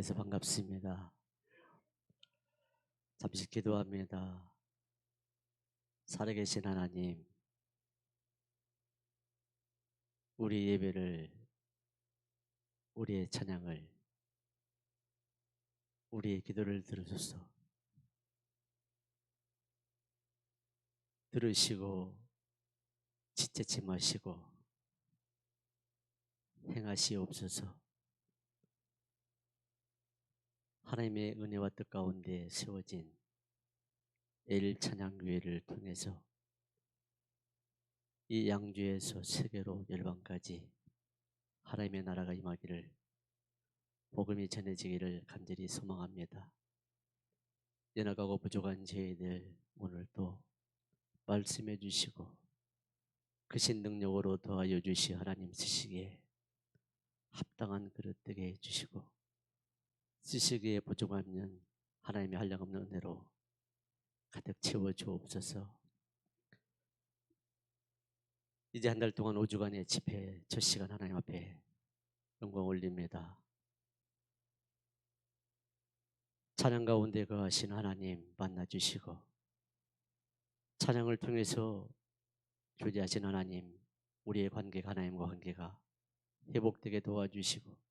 뵈서 반갑습니다. 잠시 기도합니다. 살아계신 하나님, 우리 예배를, 우리의 찬양을, 우리의 기도를 들으소서. 들으시고 지체치 마시고 행하시옵소서. 하나님의 은혜와 뜻 가운데 세워진 엘 찬양교회를 통해서 이 양주에서 세계로 열방까지 하나님의 나라가 임하기를, 복음이 전해지기를 간절히 소망합니다. 연약하고 부족한 저희들 오늘도 말씀해 주시고 크신 능력으로 도와여 주시 하나님 쓰시기에 합당한 그릇 되게 해주시고, 쓰시기에 부족하면 하나님의 한량없는 은혜로 가득 채워 주옵소서. 이제 한 달 동안 5주간의 집회 첫 시간 하나님 앞에 영광 올립니다. 찬양 가운데 거하신 하나님 만나주시고, 찬양을 통해서 교제하신 하나님, 우리의 관계가 하나님과 관계가 회복되게 도와주시고,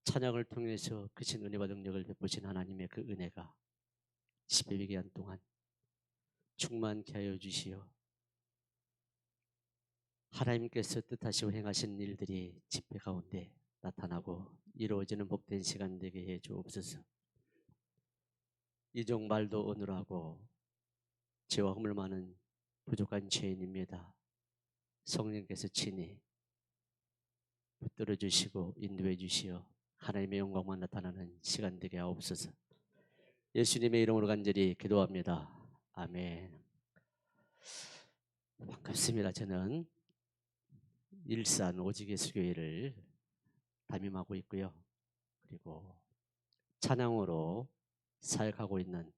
찬양을 통해서 크신 은혜와 능력을 베푸신 하나님의 그 은혜가 10회 기간 동안 충만케 하여 주시어 하나님께서 뜻하시고 행하신 일들이 집회 가운데 나타나고 이루어지는 복된 시간 되게 해 주옵소서. 이종 말도 어눌하고 죄와 허물 많은 부족한 죄인입니다. 성령께서 친히 붙들어 주시고 인도해 주시어 하나님의 영광만 나타나는 시간 되게 하옵소서. 예수님의 이름으로 간절히 기도합니다. 아멘. 반갑습니다. 저는 일산 오직예수교회를 담임하고 있고요. 그리고 찬양으로 사역하고 있는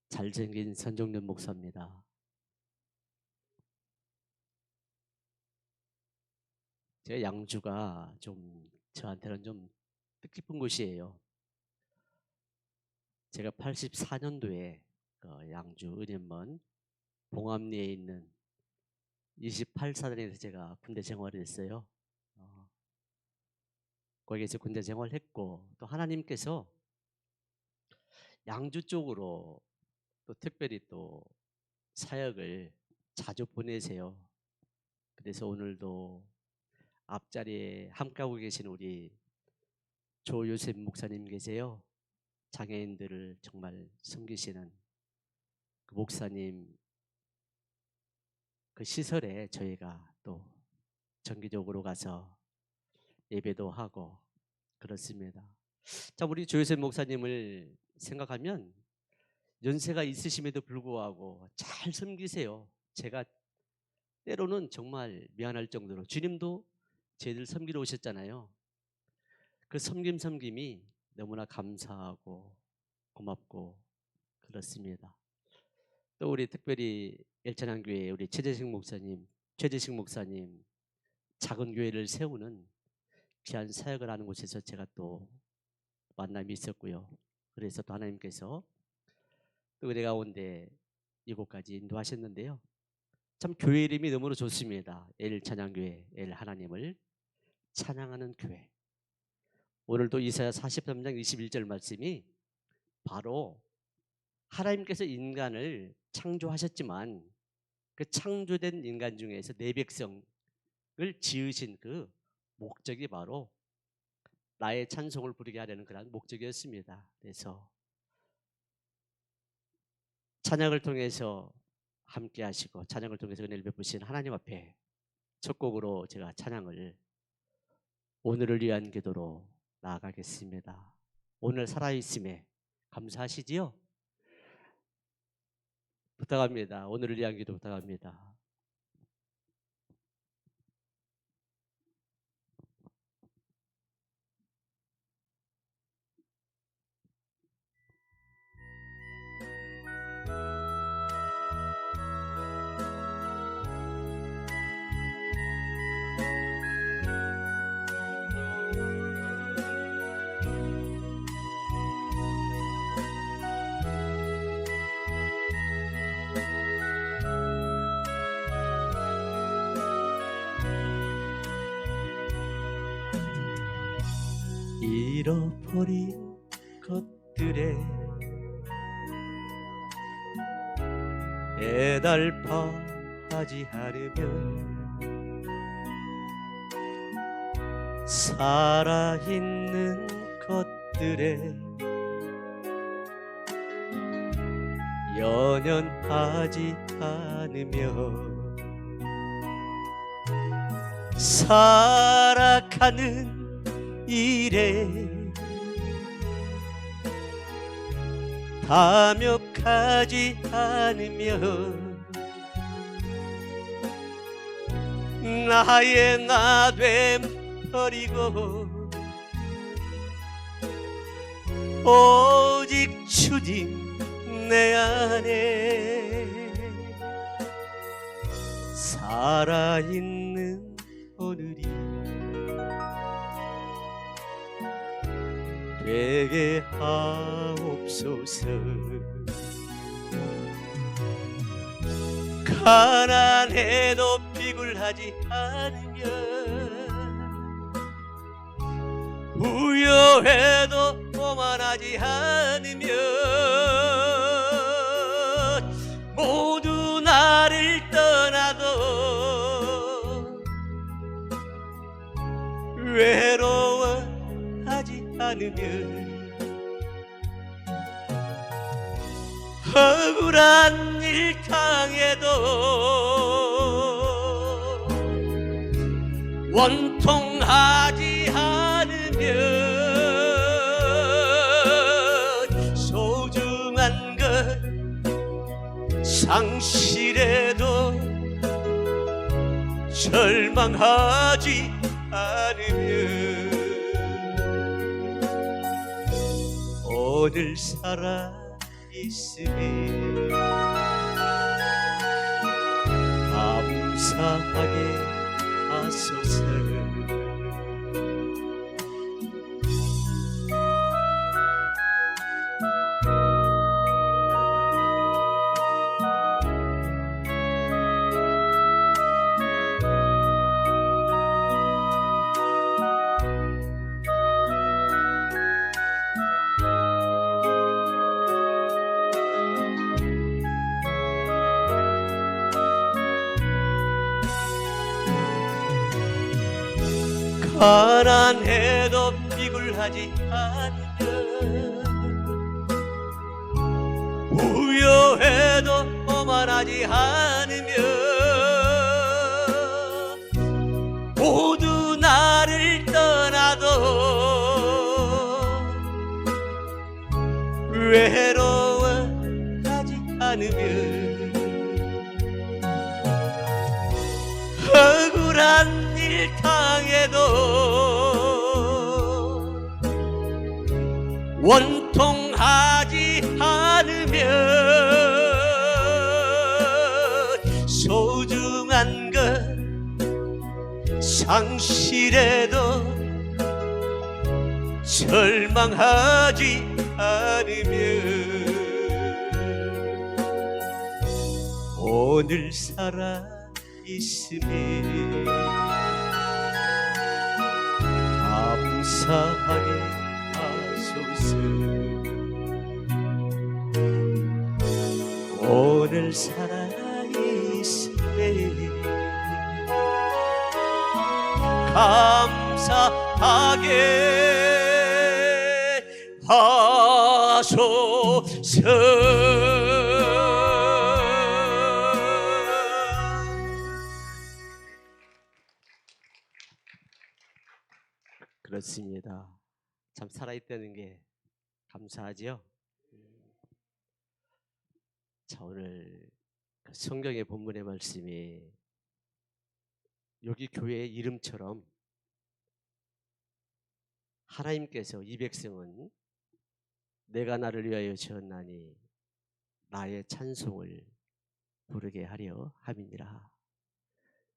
잘생긴 선종련 목사입니다. 제가 양주가 좀 저한테는 좀 뜻깊은 곳이에요. 제가 84년도에 양주 은현면 봉암리에 있는 28사단에서 제가 군대 생활을 했어요. 거기에서 군대 생활했고, 또 하나님께서 양주 쪽으로 또 특별히 또 사역을 자주 보내세요. 그래서 오늘도 앞자리에 함께하고 계신 우리 조요셉 목사님 계세요. 장애인들을 정말 섬기시는 그 목사님 그 시설에 저희가 또 정기적으로 가서 예배도 하고 그렇습니다. 자, 우리 조요셉 목사님을 생각하면 연세가 있으심에도 불구하고 잘 섬기세요. 제가 때로는 정말 미안할 정도로, 주님도 저희들 섬기러 오셨잖아요. 그 섬김이 너무나 감사하고 고맙고 그렇습니다. 또 우리 특별히 엘찬양교회 우리 최재식 목사님 작은 교회를 세우는 귀한 사역을 하는 곳에서 제가 또 만남이 있었고요. 그래서 또 하나님께서 또 은혜 가운데 이곳까지 인도하셨는데요. 참 교회 이름이 너무나 좋습니다. 엘찬양교회, 엘 하나님을 찬양하는 교회. 오늘도 이사야 43장 21절 말씀이 바로 하나님께서 인간을 창조하셨지만 그 창조된 인간 중에서 내 백성을 지으신 그 목적이 바로 나의 찬송을 부르게 하려는 그런 목적이었습니다. 그래서 찬양을 통해서 함께 하시고 찬양을 통해서 은혜를 베푸신 하나님 앞에 첫 곡으로 제가 찬양을 오늘을 위한 기도로 나아가겠습니다. 오늘 살아있음에 감사하시지요? 부탁합니다. 오늘을 위한 기도 부탁합니다. 잃어버린 것들에 애달파하지 않으면 살아있는 것들에 연연하지 않으며 살아가는 일에 담역하지 않으면 나의 나됨 버리고 오직 주님 내 안에 살아있는 오늘이 되게 하옵소서. 가난해도 비굴하지 않으면 부여해도 오만하지 않으면 모두 나를 떠나도 외로워하지 않으면 억울한 일 당해도 원통하지 않으면 소중한 것 상실해도 절망하지 않으면 오늘 살아 있으니 감사하게 하소서. 가난해도 비굴하지 않으면 부여해도 오만하지 않으면 모두 나를 떠나도 외로워하지 않으면 억울한 일 당해도 원통하지 않으면 소중한 것 상실해도 절망하지 않으면 오늘 살아 있으니 감사하게 하소서. 오늘 살아 있으니 감사하게 하소서. 그렇습니다. 참 살아있다는 게 감사하지요. 자, 오늘 성경의 본문의 말씀이 여기 교회의 이름처럼 하나님께서 이 백성은 내가 나를 위하여 지었나니 나의 찬송을 부르게 하려 함이니라.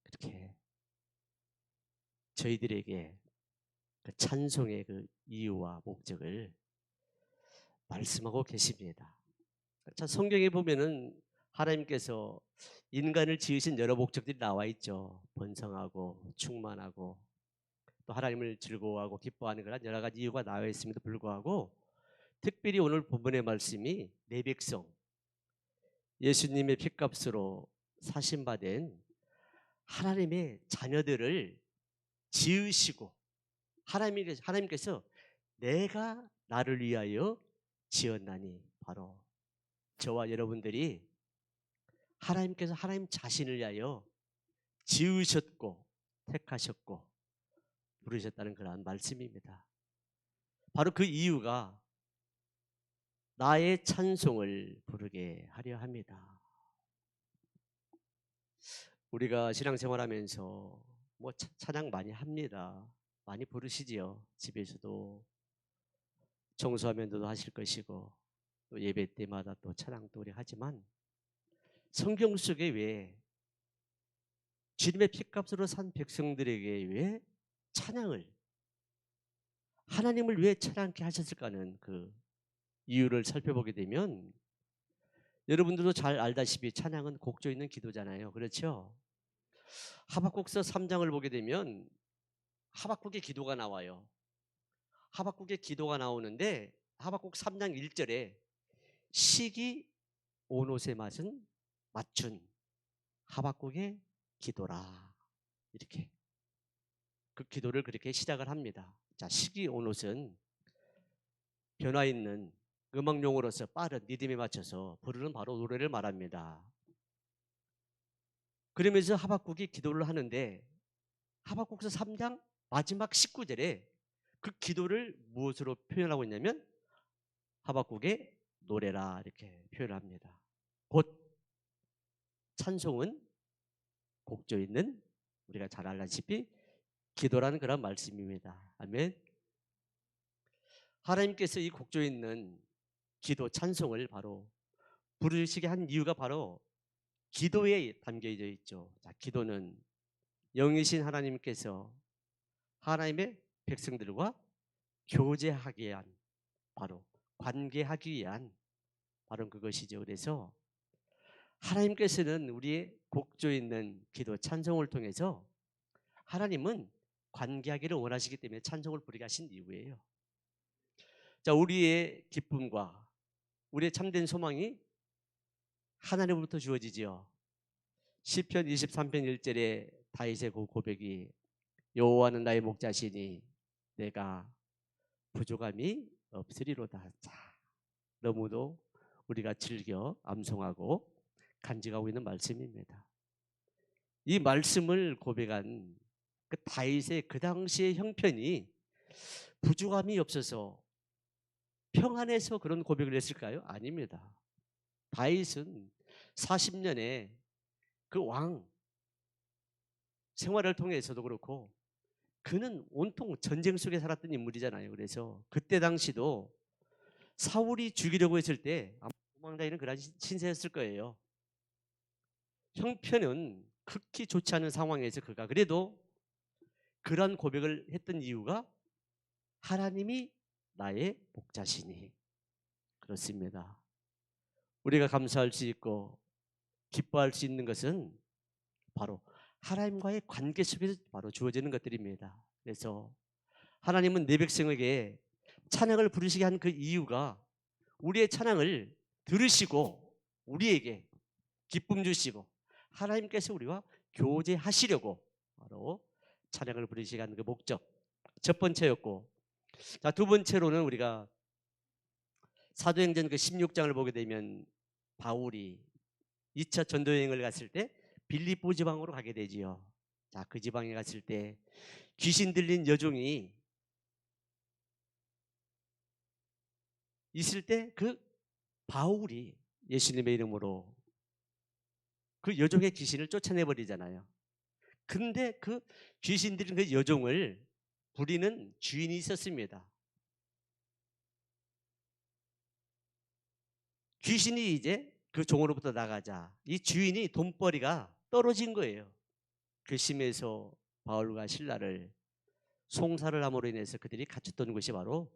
그렇게 저희들에게 그 찬송의 그 이유와 목적을 말씀하고 계십니다. 자, 성경에 보면은 하나님께서 인간을 지으신 여러 목적들이 나와 있죠. 번성하고 충만하고 또 하나님을 즐거워하고 기뻐하는 그런 여러 가지 이유가 나와 있음에도 불구하고 특별히 오늘 본문의 말씀이 내 백성, 예수님의 핏값으로 사신받은 하나님의 자녀들을 지으시고 하나님께서 내가 나를 위하여 지었나니, 바로 저와 여러분들이 하나님께서 하나님 자신을 위하여 지으셨고 택하셨고 부르셨다는 그러한 말씀입니다. 바로 그 이유가 나의 찬송을 부르게 하려 합니다. 우리가 신앙생활하면서 뭐 찬양 많이 합니다. 많이 부르시지요. 집에서도 청소하면서도 하실 것이고 또 예배 때마다 또 찬양도 우리 하지만 성경 속에 왜 주님의 핏값으로 산 백성들에게 왜 찬양을, 하나님을 왜 찬양케 하셨을까는 그 이유를 살펴보게 되면 여러분들도 잘 알다시피 찬양은 곡조 있는 기도잖아요. 그렇죠? 하박국서 3장을 보게 되면 하박국의 기도가 나와요. 하박국의 기도가 나오는데 하박국 3장 1절에 시기 온 옷의 맛은 맞춘 하박국의 기도라, 이렇게 그 기도를 그렇게 시작을 합니다. 자, 시기 온 옷은 변화 있는 음악 용어로서 빠른 리듬에 맞춰서 부르는 바로 노래를 말합니다. 그러면서 하박국이 기도를 하는데 하박국서 3장 마지막 19절에 그 기도를 무엇으로 표현하고 있냐면 하박국의 노래라, 이렇게 표현을 합니다. 곧 찬송은 곡조 있는, 우리가 잘 알다시피 기도라는 그런 말씀입니다. 아멘. 하나님께서 이 곡조 있는 기도 찬송을 바로 부르시게 한 이유가 바로 기도에 담겨져 있죠. 자, 기도는 영이신 하나님께서 하나님의 백성들과 교제하기 위한, 바로 관계하기 위한 바로 그것이죠. 그래서 하나님께서는 우리의 곡조 있는 기도 찬송을 통해서 하나님은 관계하기를 원하시기 때문에 찬송을 부르게 하신 이유예요. 자, 우리의 기쁨과 우리의 참된 소망이 하나님으로부터 주어지지요. 시편 23편 1절에 다윗의 그 고백이 여호와는 나의 목자시니 내가 부족함이 없으리로다. 자, 너무도 우리가 즐겨 암송하고 간직하고 있는 말씀입니다. 이 말씀을 고백한 그 다윗의 그 당시의 형편이 부족함이 없어서 평안해서 그런 고백을 했을까요? 아닙니다. 다윗은 40년의 그 왕 생활을 통해서도 그렇고 그는 온통 전쟁 속에 살았던 인물이잖아요. 그래서 그때 당시도 사울이 죽이려고 했을 때 아마 도망다니는 그런 신세였을 거예요. 형편은 극히 좋지 않은 상황에서 그가 그래도 그런 고백을 했던 이유가 하나님이 나의 목자시니. 그렇습니다. 우리가 감사할 수 있고 기뻐할 수 있는 것은 바로 하나님과의 관계 속에서 바로 주어지는 것들입니다. 그래서 하나님은 내 백성에게 찬양을 부르시게 한 그 이유가 우리의 찬양을 들으시고 우리에게 기쁨 주시고 하나님께서 우리와 교제하시려고 바로 찬양을 부르시게 한 그 목적, 첫 번째였고, 자, 두 번째로는 우리가 사도행전 그 16장을 보게 되면 바울이 2차 전도 여행을 갔을 때 빌립보 지방으로 가게 되지요. 자, 그 지방에 갔을 때 귀신 들린 여종이 있을 때 그 바울이 예수님의 이름으로 그 여종의 귀신을 쫓아내 버리잖아요. 근데 그 귀신 들린 그 여종을 부리는 주인이 있었습니다. 귀신이 이제 그 종으로부터 나가자 이 주인이 돈벌이가 떨어진 거예요. 그 심해서 바울과 실라를 송사를 함으로 인해서 그들이 갇혔던 곳이 바로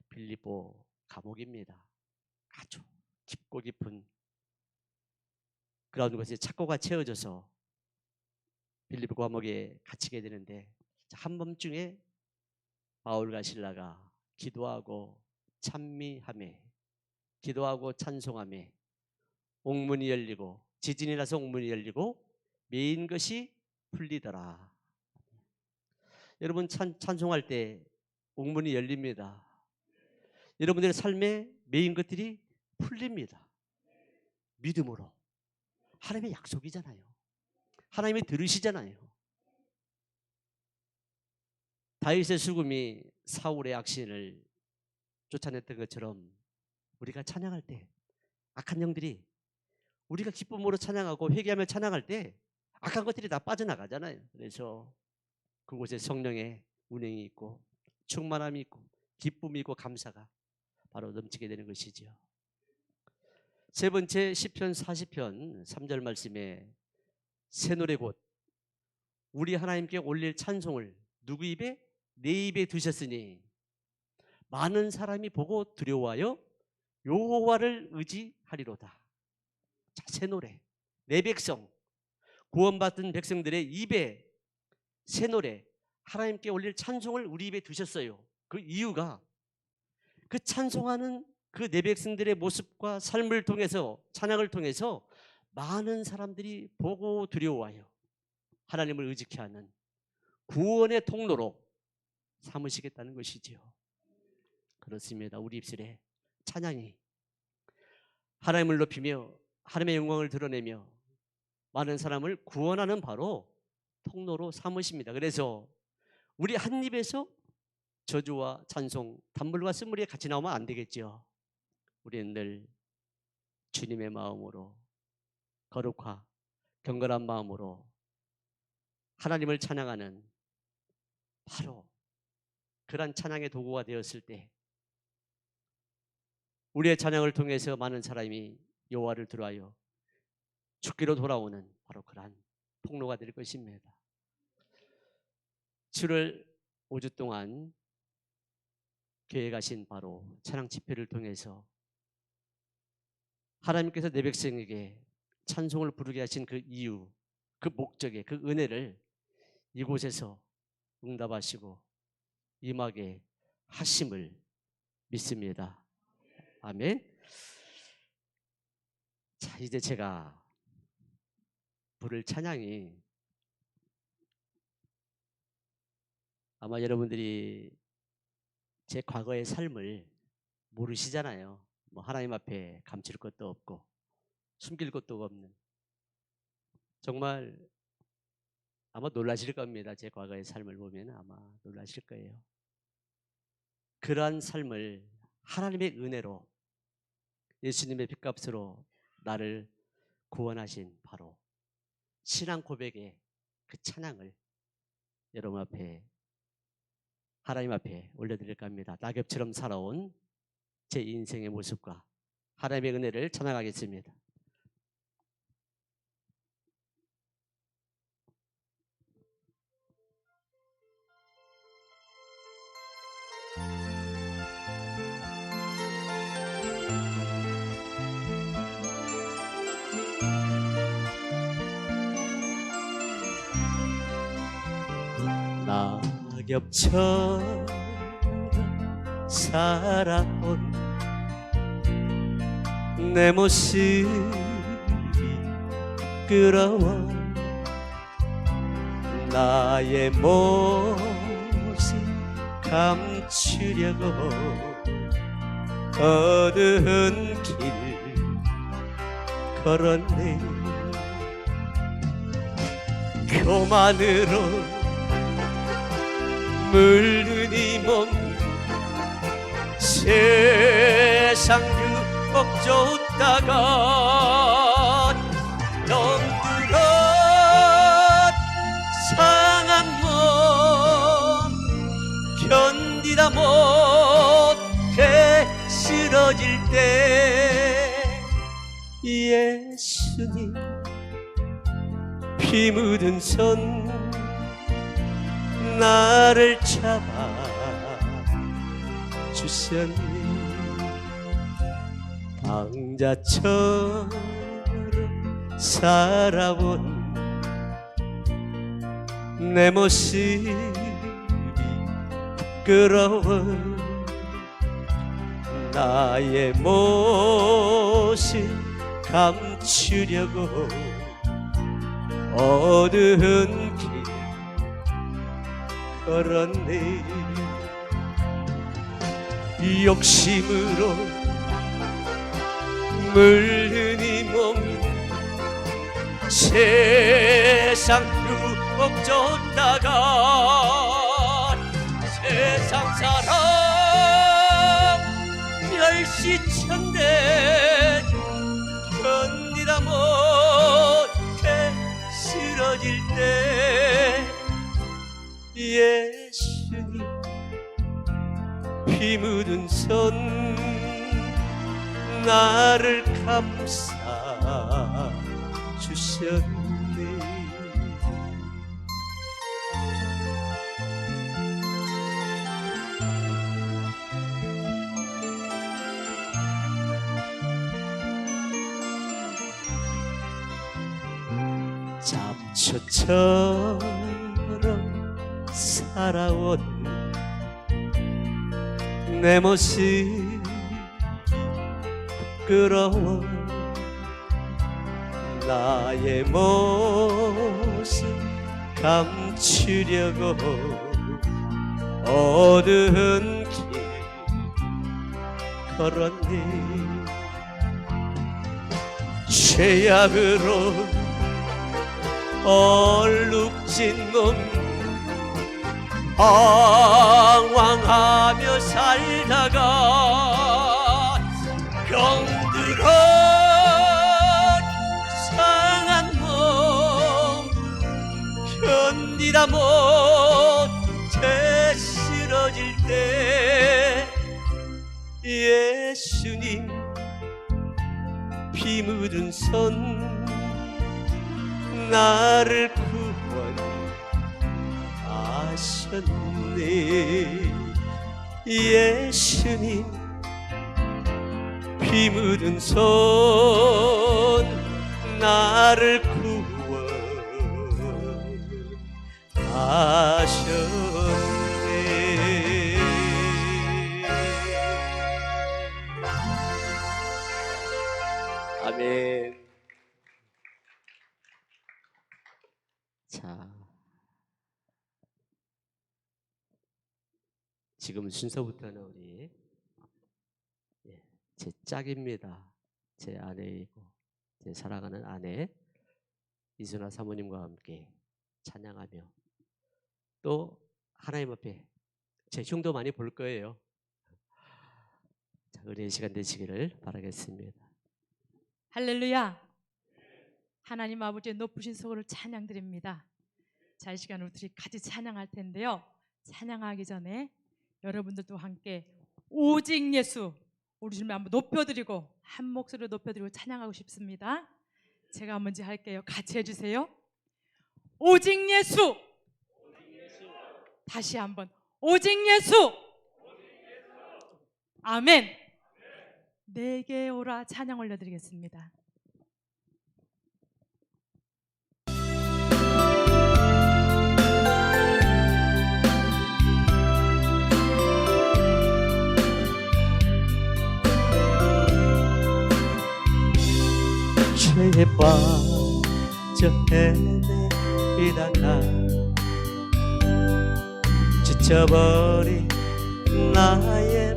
빌립보 감옥입니다. 아주 깊고 깊은 그런 곳에 착고가 채워져서 빌립보 감옥에 갇히게 되는데 한밤중에 바울과 신라가 기도하고 찬미하며 기도하고 찬송하며 옥문이 열리고 지진이 나서 옥문이 열리고 메인 것이 풀리더라. 여러분 찬송할 때 옥문이 열립니다. 여러분들의 삶에 메인 것들이 풀립니다. 믿음으로. 하나님의 약속이잖아요. 하나님이 들으시잖아요. 다윗의 수금이 사울의 악신을 쫓아냈던 것처럼 우리가 찬양할 때 악한 영들이 우리가 기쁨으로 찬양하고 회개하며 찬양할 때 악한 것들이 다 빠져나가잖아요. 그래서 그곳에 성령의 운행이 있고 충만함이 있고 기쁨이 있고 감사가 바로 넘치게 되는 것이죠. 세 번째 시편 40편 3절 말씀에 새 노래 곧 우리 하나님께 올릴 찬송을 누구 입에? 내 입에 두셨으니 많은 사람이 보고 두려워하여 여호와를 의지하리로다. 자, 새 노래. 내 백성, 구원받은 백성들의 입에 새 노래, 하나님께 올릴 찬송을 우리 입에 두셨어요. 그 이유가 그 찬송하는 그 내 백성들의 모습과 삶을 통해서, 찬양을 통해서 많은 사람들이 보고 두려워하여 하나님을 의지케 하는 구원의 통로로 삼으시겠다는 것이지요. 그렇습니다. 우리 입술에 찬양이 하나님을 높이며 하나님의 영광을 드러내며 많은 사람을 구원하는 바로 통로로 삼으십니다. 그래서 우리 한 입에서 저주와 찬송, 단물과 쓴물이 같이 나오면 안 되겠죠. 우리는 늘 주님의 마음으로 거룩과 경건한 마음으로 하나님을 찬양하는 바로 그런 찬양의 도구가 되었을 때 우리의 찬양을 통해서 많은 사람이 여호와를 들어하여 죽기로 돌아오는 바로 그러한 통로가 될 것입니다. 7월 5주 동안 계획하신 바로 찬양 집회를 통해서 하나님께서 내 백성에게 찬송을 부르게 하신 그 이유, 그 목적의 그 은혜를 이곳에서 응답하시고 임하게 하심을 믿습니다. 아멘. 자, 이제 제가 부를 찬양이 아마 여러분들이 제 과거의 삶을 모르시잖아요. 뭐 하나님 앞에 감출 것도 없고 숨길 것도 없는, 정말 아마 놀라실 겁니다. 제 과거의 삶을 보면 아마 놀라실 거예요. 그러한 삶을 하나님의 은혜로 예수님의 핏값으로 나를 구원하신 바로 신앙 고백의 그 찬양을 여러분 앞에, 하나님 앞에 올려드릴까 합니다. 낙엽처럼 살아온 제 인생의 모습과 하나님의 은혜를 찬양하겠습니다. 낙엽처럼 살아온 내 모습이 끌어와 나의 모습 감추려고 어두운 길 걸었네. 교만으로 물든 이 몸 세상 유혹 쫓다가 덩그런 상한 몸 견디다 못해 쓰러질 때 예수님 피 묻은 손 나를 잡아 주셨네. 방자처럼 살아온 내 모습이 부끄러워 나의 모습 감추려고 어두운 길 걸었네. 욕심으로 물든 이 몸이 세상 유혹 줬다가 세상 사람 멸시천대 견디다 못해 쓰러질 때 예수님 피 묻은 손 나를 감싸 주셨네. 잡초처럼 살아온 내 모습 부끄러워 나의 모습 감추려고 어두운 길 걸었니. 죄악으로 얼룩진 몸 방황하며 살다가 병들어 상한 몸 견디다 못해 쓰러질 때 예수님 피 묻은 손 나를 구원하셨네. 예수님 피 묻은 손 나를 구원하셨네. 아멘. 자, 지금 순서부터는 우리 제 짝입니다. 제 아내이고 제 사랑하는 아내 이순아 사모님과 함께 찬양하며 또 하나님 앞에 제 흉도 많이 볼 거예요. 자, 은혜의 시간 되시기를 바라겠습니다. 할렐루야. 하나님 아버지의 높으신 소를 찬양드립니다. 자, 이 시간 우리 같이 찬양할 텐데요. 찬양하기 전에 여러분들도 함께 오직 예수 우리 주님 한번 높여드리고 한 목소리로 높여드리고 찬양하고 싶습니다. 제가 먼저 할게요. 같이 해주세요. 오직 예수. 다시 한번 오직 예수. 아멘. 내게 오라 찬양 올려드리겠습니다. 죄에 빠져 헤매다가 지쳐버린 나의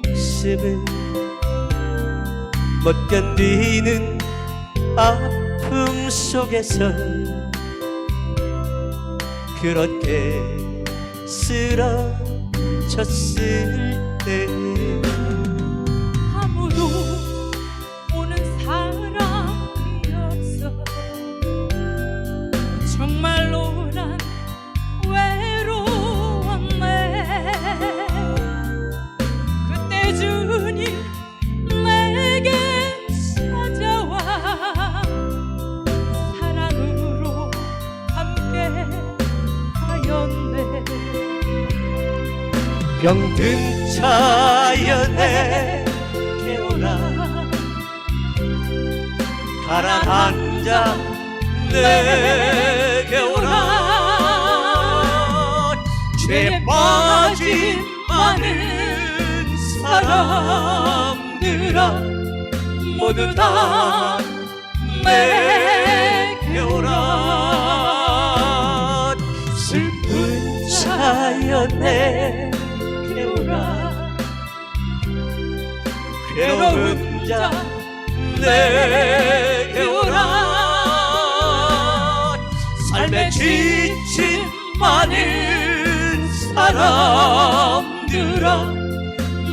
모습을 못 견디는 아픔 속에서 그렇게 쓰러졌을 때 아무도 오는 사람이 없어 정말로 난 외로웠네. 그때 주님 내게 찾아와 사랑으로 함께 하였네. 병든 자연에 깨어나 가라앉아 내게 오라. 죄 빠진 사람들아 모두 다 내게 오라. 슬픈 자여 내게 오라. 괴로운 자 내게 오라. 삶에 지친 많은 사람들아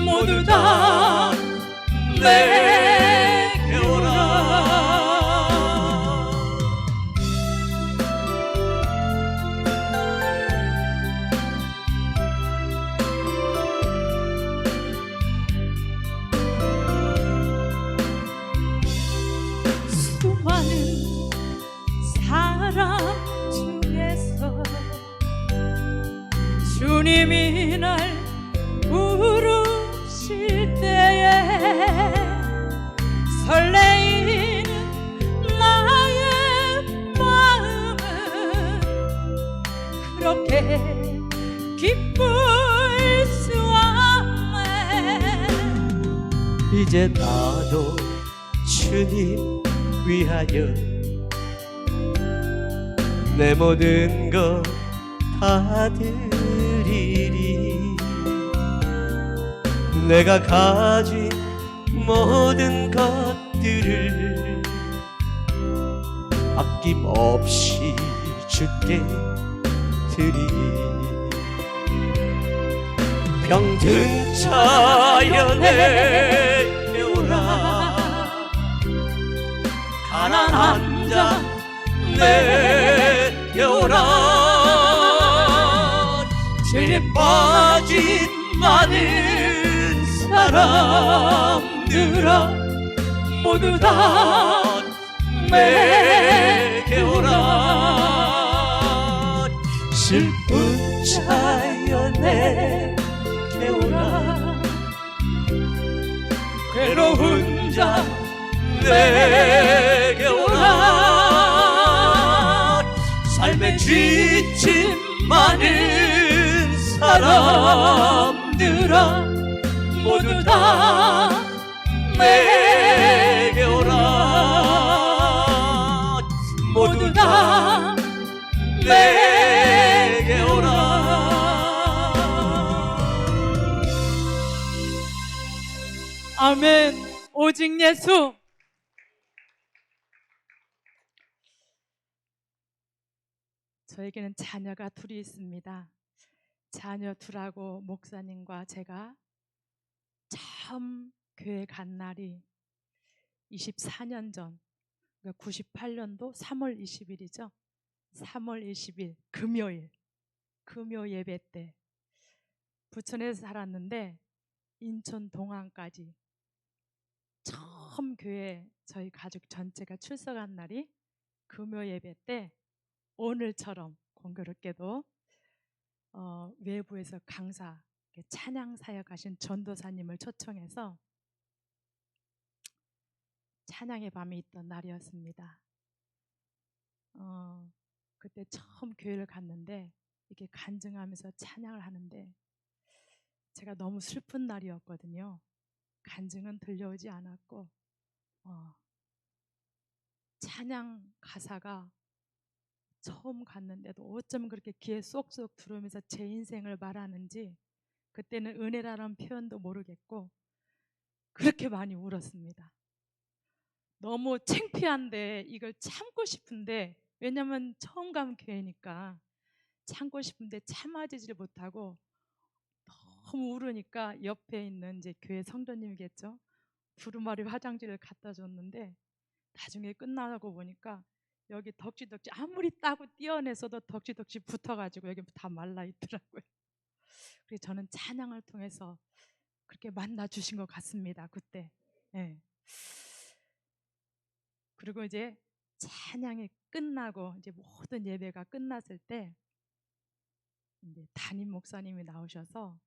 모두 다 내게 오라. 수많은 사람 중에서 주님이 날 부르실 때에 설레이는 나의 마음은 그렇게 기쁠 수 없네. 이제 나도 주님 위하여 내 모든 것 다 드리리. 내가 가진 모든 것들을 아낌없이 주께 드리리. 병든 자여 내게 오라. 가난한 자 내게 오라. 죄에 빠진 많은 사람들아 모두 다 내게 오라. 슬픈 자여 내게 오라. 괴로운 자 내게 오라. 삶에 지친 많은 사람들아 모두 다 내게 오라. 모두 다 내게 오라. 아멘. 오직 예수. 저에게는 자녀가 둘이 있습니다. 자녀 둘하고 목사님과 제가 처음 교회 간 날이 24년 전, 그러니까 98년도 3월 20일이죠. 3월 20일 금요일, 금요 예배 때 부천에서 살았는데 인천 동안까지 처음 교회 저희 가족 전체가 출석한 날이 금요 예배 때 오늘처럼 공교롭게도 외부에서 강사 찬양 사역하신 전도사님을 초청해서 찬양의 밤이 있던 날이었습니다. 그때 처음 교회를 갔는데 이렇게 간증하면서 찬양을 하는데 제가 너무 슬픈 날이었거든요. 간증은 들려오지 않았고 찬양 가사가 처음 갔는데도 어쩜 그렇게 귀에 쏙쏙 들어오면서 제 인생을 말하는지 그때는 은혜라는 표현도 모르겠고 그렇게 많이 울었습니다. 너무 창피한데 이걸 참고 싶은데 왜냐면 처음 간 교회니까 참고 싶은데 참아지질 못하고 너무 울으니까 옆에 있는 이제 교회 성도님이겠죠. 두루마리 화장지를 갖다 줬는데 나중에 끝나고 보니까 여기 덕지덕지 아무리 따고 떼어내서도 덕지덕지 붙어가지고 여기 다 말라 있더라고요. 그래서 저는 찬양을 통해서 그렇게 만나 주신 것 같습니다. 그때. 네. 그리고 이제 찬양이 끝나고 이제 모든 예배가 끝났을 때 이제 담임 목사님이 나오셔서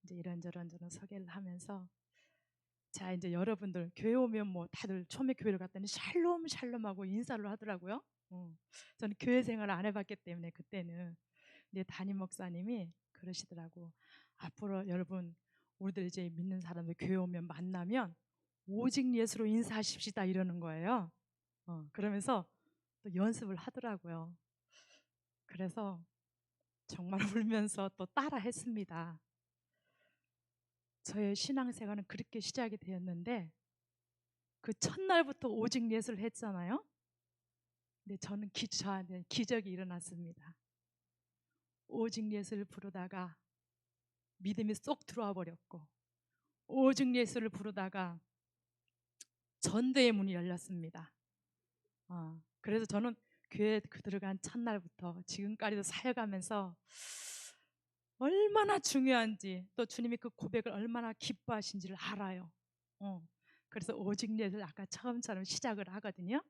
이제 이런저런 소개를 하면서 자 이제 여러분들 교회 오면 뭐 다들 처음에 교회를 갔더니 샬롬 샬롬하고 인사를 하더라고요. 저는 교회 생활을 안 해봤기 때문에 그때는 근데 담임 목사님이 그러시더라고. 앞으로 여러분 우리들 이제 믿는 사람들 교회 오면 만나면 오직 예수로 인사하십시다 이러는 거예요. 그러면서 또 연습을 하더라고요. 그래서 정말 울면서 또 따라 했습니다. 저의 신앙생활은 그렇게 시작이 되었는데 그 첫날부터 오직 예수를 했잖아요. 근데 저는 저한테 기적이 일어났습니다. 오직 예수를 부르다가 믿음이 쏙 들어와 버렸고, 오직 예수를 부르다가 전도의 문이 열렸습니다. 그래서 저는 교회 들어간 첫날부터 지금까지도 살아가면서 얼마나 중요한지, 또 주님이 그 고백을 얼마나 기뻐하신지를 알아요. 그래서 오직 예수를 아까 처음처럼 시작을 하거든요.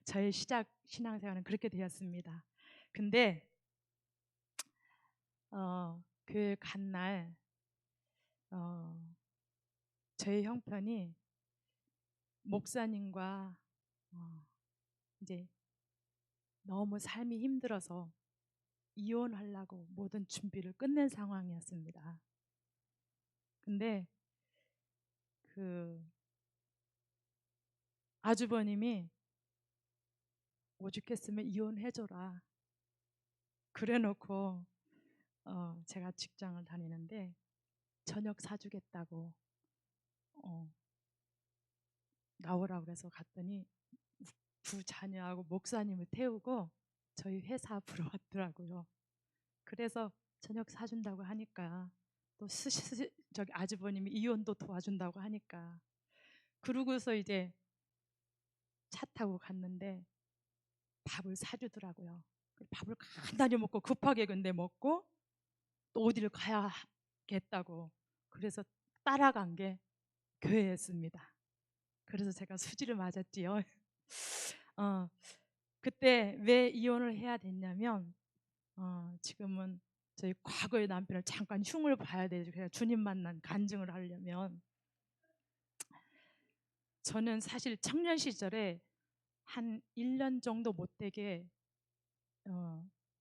저의 신앙생활은 그렇게 되었습니다. 근데 교회 간 날 저희 형편이 목사님과 이제 너무 삶이 힘들어서 이혼하려고 모든 준비를 끝낸 상황이었습니다. 근데 그 아주버님이 오죽했으면 이혼해줘라 그래놓고 제가 직장을 다니는데 저녁 사주겠다고 나오라고 그래서 갔더니 부자녀하고 목사님을 태우고 저희 회사 앞으로 왔더라고요. 그래서 저녁 사준다고 하니까 또 저기 아주버님이 이혼도 도와준다고 하니까, 그러고서 이제 차 타고 갔는데 밥을 사주더라고요. 밥을 간단히 먹고 급하게 근데 먹고 또 어디를 가야겠다고, 그래서 따라간 게 교회였습니다. 그래서 제가 수지를 맞았지요. 그때 왜 이혼을 해야 됐냐면 지금은 저희 과거의 남편을 잠깐 흉을 봐야 되죠. 그냥 주님 만난 간증을 하려면, 저는 사실 청년 시절에 한 1년 정도 못되게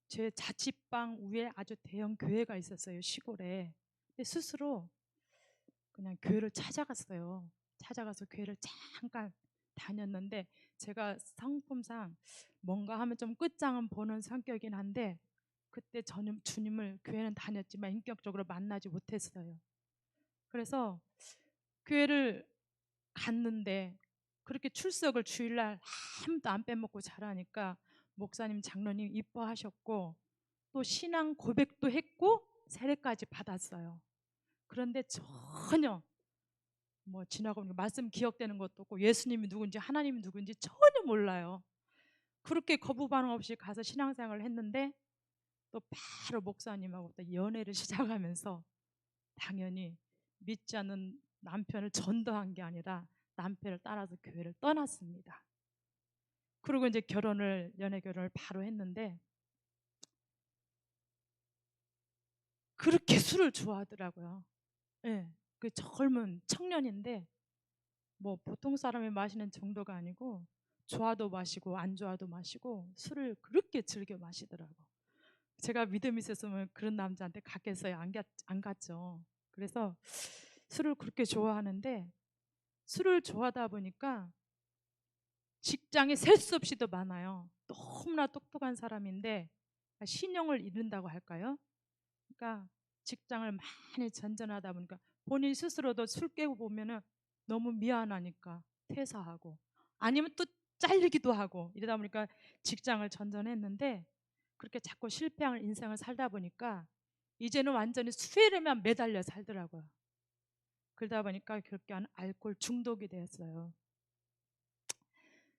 제 자취방 위에 아주 대형 교회가 있었어요, 시골에. 근데 스스로 그냥 교회를 찾아갔어요. 찾아가서 교회를 잠깐 다녔는데, 제가 성품상 뭔가 하면 좀 끝장은 보는 성격이긴 한데 그때 저는 주님을 교회는 다녔지만 인격적으로 만나지 못했어요. 그래서 교회를 갔는데 그렇게 출석을 주일날 아무도 안 빼먹고 잘하니까 목사님 장로님 이뻐하셨고 또 신앙 고백도 했고 세례까지 받았어요. 그런데 전혀 뭐 지나고 보니까 말씀 기억되는 것도 없고 예수님이 누군지 하나님이 누군지 전혀 몰라요. 그렇게 거부 반응 없이 가서 신앙생활을 했는데 또 바로 목사님하고 또 연애를 시작하면서 당연히 믿지 않는 남편을 전도한 게 아니라 남편을 따라서 교회를 떠났습니다. 그리고 이제 연애 결혼을 바로 했는데 그렇게 술을 좋아하더라고요. 예, 그 젊은 청년인데 뭐 보통 사람이 마시는 정도가 아니고 좋아도 마시고 안 좋아도 마시고 술을 그렇게 즐겨 마시더라고. 제가 믿음이 있었으면 그런 남자한테 갔겠어요? 안 갔죠. 그래서 술을 그렇게 좋아하는데 술을 좋아하다 보니까 직장에 셀 수 없이 더 많아요. 너무나 똑똑한 사람인데 신용을 잃는다고 할까요? 그러니까 직장을 많이 전전하다 보니까 본인 스스로도 술 깨고 보면은 너무 미안하니까 퇴사하고 아니면 또 잘리기도 하고 이러다 보니까 직장을 전전했는데 그렇게 자꾸 실패한 인생을 살다 보니까 이제는 완전히 수혜에만 매달려 살더라고요. 그러다 보니까 결국엔 알코올 중독이 되었어요.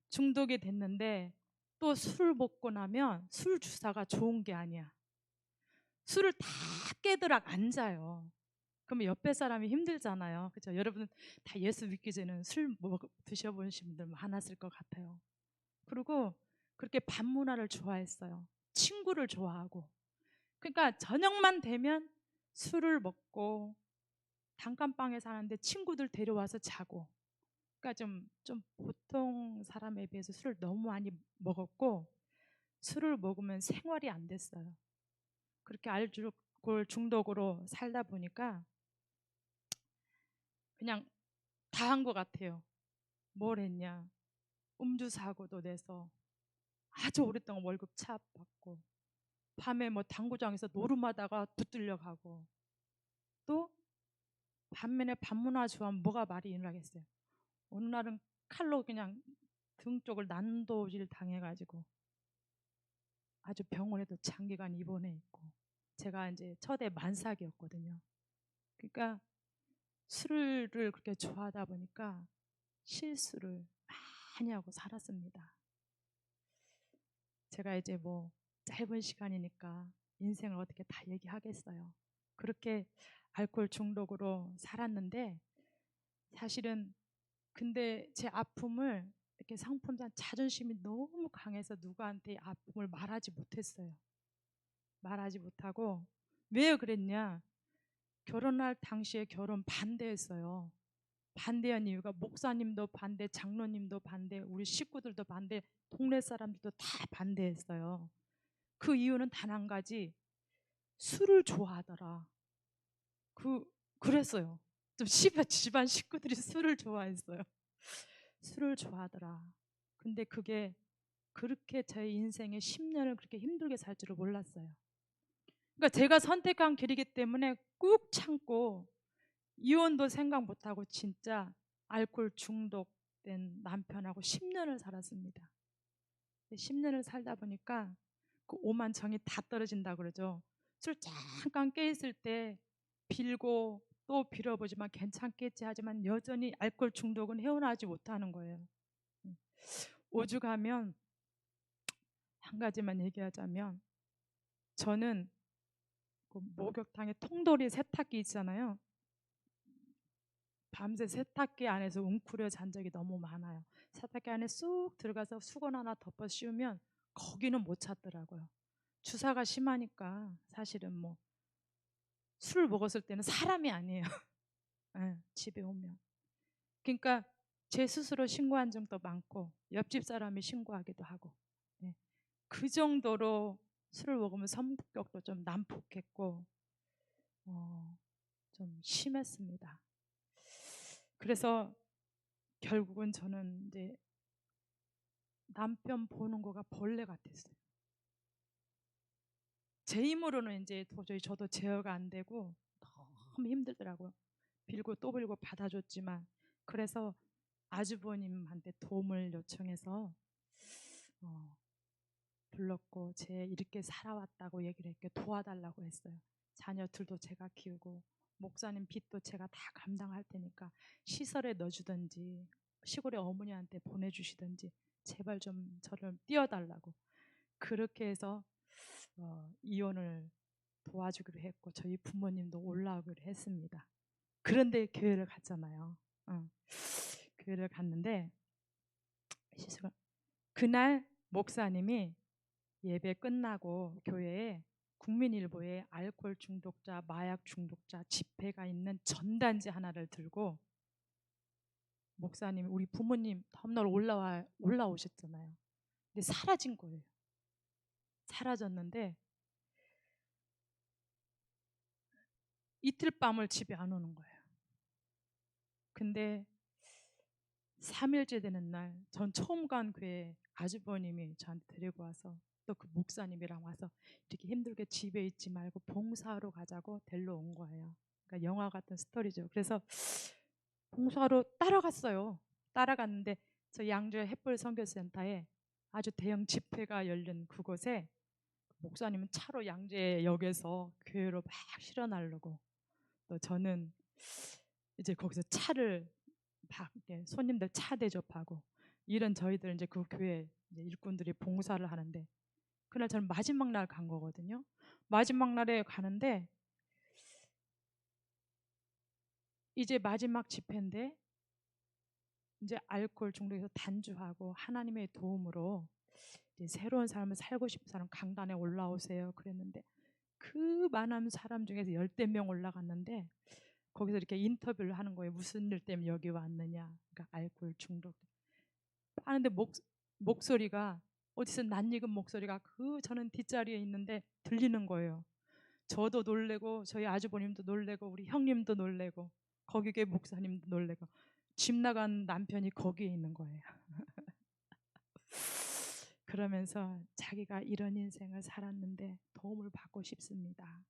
중독이 됐는데 또 술 먹고 나면 술 주사가 좋은 게 아니야. 술을 다 깨더락 앉아요. 그러면 옆에 사람이 힘들잖아요. 그렇죠? 여러분 다 예수 믿기 전에는 술 드셔보신 분들 많았을 것 같아요. 그리고 그렇게 밥 문화를 좋아했어요. 친구를 좋아하고. 그러니까 저녁만 되면 술을 먹고 단칸방에 사는데 친구들 데려와서 자고. 그러니까 좀 보통 사람에 비해서 술을 너무 많이 먹었고 술을 먹으면 생활이 안 됐어요. 그렇게 알코올 중독으로 살다 보니까 그냥 다 한 것 같아요. 뭘 했냐? 음주 사고도 내서 아주 오랫동안 월급 차압받고, 밤에 뭐 당구장에서 노름하다가 붙들려 가고, 또 반면에 반문화 좋아하면 뭐가 말이 일어나겠어요. 어느 날은 칼로 그냥 등 쪽을 난도질 당해가지고 아주 병원에도 장기간 입원해 있고, 제가 이제 첫애 만삭이었거든요. 그러니까 술을 그렇게 좋아하다 보니까 실수를 많이 하고 살았습니다. 제가 이제 뭐 짧은 시간이니까 인생을 어떻게 다 얘기하겠어요. 그렇게 알코올 중독으로 살았는데, 사실은 근데 제 아픔을 이렇게 상품상 자존심이 너무 강해서 누구한테 아픔을 말하지 못했어요. 말하지 못하고, 왜 그랬냐? 결혼할 당시에 결혼 반대했어요. 반대한 이유가 목사님도 반대, 장로님도 반대, 우리 식구들도 반대, 동네 사람들도 다 반대했어요. 그 이유는 단 한 가지, 술을 좋아하더라. 그랬어요. 좀 집안 식구들이 술을 좋아했어요. 술을 좋아하더라. 근데 그게 그렇게 제 인생의 10년을 그렇게 힘들게 살 줄을 몰랐어요. 그러니까 제가 선택한 길이기 때문에 꾹 참고, 이혼도 생각 못하고 진짜 알코올 중독된 남편하고 10년을 살았습니다. 10년을 살다 보니까 그 오만 정이 다 떨어진다 그러죠. 술 잠깐 깨 있을 때 빌고 또 빌어보지만 괜찮겠지 하지만 여전히 알코올 중독은 헤어나지 못하는 거예요. 오죽하면 한 가지만 얘기하자면, 저는 그 목욕탕에 통돌이 세탁기 있잖아요. 밤새 세탁기 안에서 웅크려 잔 적이 너무 많아요. 세탁기 안에 쑥 들어가서 수건 하나 덮어 씌우면 거기는 못 찾더라고요. 주사가 심하니까 사실은 뭐 술을 먹었을 때는 사람이 아니에요. 예, 집에 오면. 그러니까 제 스스로 신고한 적도 많고 옆집 사람이 신고하기도 하고, 예, 그 정도로 술을 먹으면 성격도 좀 난폭했고 좀 심했습니다. 그래서 결국은 저는 이제 남편 보는 거가 벌레 같았어요. 제 힘으로는 이제 도저히 저도 제어가 안 되고 너무 힘들더라고요. 빌고 또 빌고 받아줬지만, 그래서 아주버님한테 도움을 요청해서 불렀고, 제 이렇게 살아왔다고 얘기를 했고 도와달라고 했어요. 자녀들도 제가 키우고 목사님 빚도 제가 다 감당할 테니까 시설에 넣어주든지 시골의 어머니한테 보내주시든지 제발 좀 저를 띄워달라고, 그렇게 해서 이혼을 도와주기로 했고 저희 부모님도 올라오기로 했습니다. 그런데 교회를 갔잖아요. 교회를 갔는데 그날 목사님이 예배 끝나고 교회에 국민일보에 알코올 중독자, 마약 중독자 집회가 있는 전단지 하나를 들고, 목사님이 우리 부모님 다음날 올라오셨잖아요. 근데 사라진 거예요. 사라졌는데 이틀 밤을 집에 안 오는 거예요. 근데 3일째 되는 날, 전 처음 간 교회 아주버님이 저한테 데리고 와서, 또 그 목사님이랑 와서 이렇게 힘들게 집에 있지 말고 봉사하러 가자고 데리러 온 거예요. 그러니까 영화 같은 스토리죠. 그래서 봉사하러 따라갔어요. 따라갔는데 저 양주 햇불 선교센터에 아주 대형 집회가 열린 그곳에 목사님은 차로 양재역에서 교회로 막 실어 나르고, 또 저는 이제 거기서 차를 막 손님들 차 대접하고, 이런 저희들 이제 그 교회 이제 일꾼들이 봉사를 하는데, 그날 저는 마지막 날 간 거거든요. 마지막 날에 가는데 이제 마지막 집회인데 이제 알코올 중독에서 단주하고 하나님의 도움으로 이제 새로운 삶을 살고 싶은 사람 강단에 올라오세요 그랬는데, 그 많은 사람 중에서 10명 올라갔는데 거기서 이렇게 인터뷰를 하는 거예요. 무슨 일 때문에 여기 왔느냐. 그러니까 알코올 중독 하는데 목소리가 어디서 낯익은 목소리가 그 저는 뒷자리에 있는데 들리는 거예요. 저도 놀래고 저희 아주버님도 놀래고 우리 형님도 놀래고 거기에 목사님도 놀래고 집 나간 남편이 거기에 있는 거예요. 그러면서 자기가 이런 인생을 살았는데 도움을 받고 싶습니다.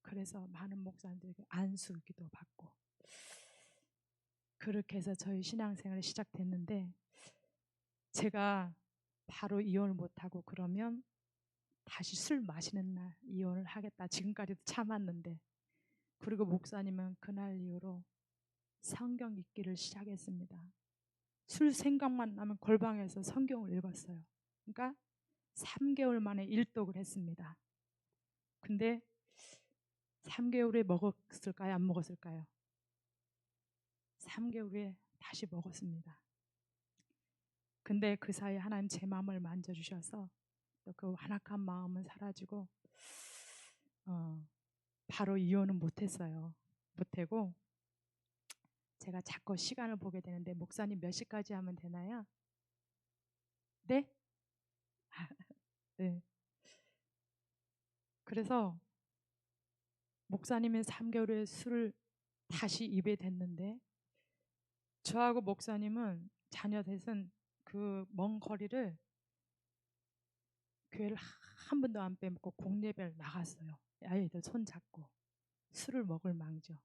그래서 많은 목사님들에게 안수기도 받고 그렇게 해서 저희 신앙생활이 시작됐는데 제가 바로 이혼을 못하고 그러면 다시 술 마시는 날 이혼을 하겠다. 지금까지도 참았는데 그리고 목사님은 그날 이후로 성경 읽기를 시작했습니다. 술 생각만 나면 골방에서 성경을 읽었어요. 그러니까 3개월 만에 일독을 했습니다. 근데 3개월 후에 먹었을까요? 안 먹었을까요? 3개월 후에 다시 먹었습니다. 근데 그 사이에 하나님 제 마음을 만져주셔서 또 그 완악한 마음은 사라지고 바로 이혼은 못했어요. 못하고 제가 자꾸 시간을 보게 되는데 목사님 몇 시까지 하면 되나요? 네? 네. 그래서 목사님은 3개월 후에 술을 다시 입에 댔는데 저하고 목사님은 자녀 셋은 그 먼 거리를 교회를 한 번도 안 빼먹고 공예배를 나갔어요. 아이들 손 잡고 술을 먹을 망정.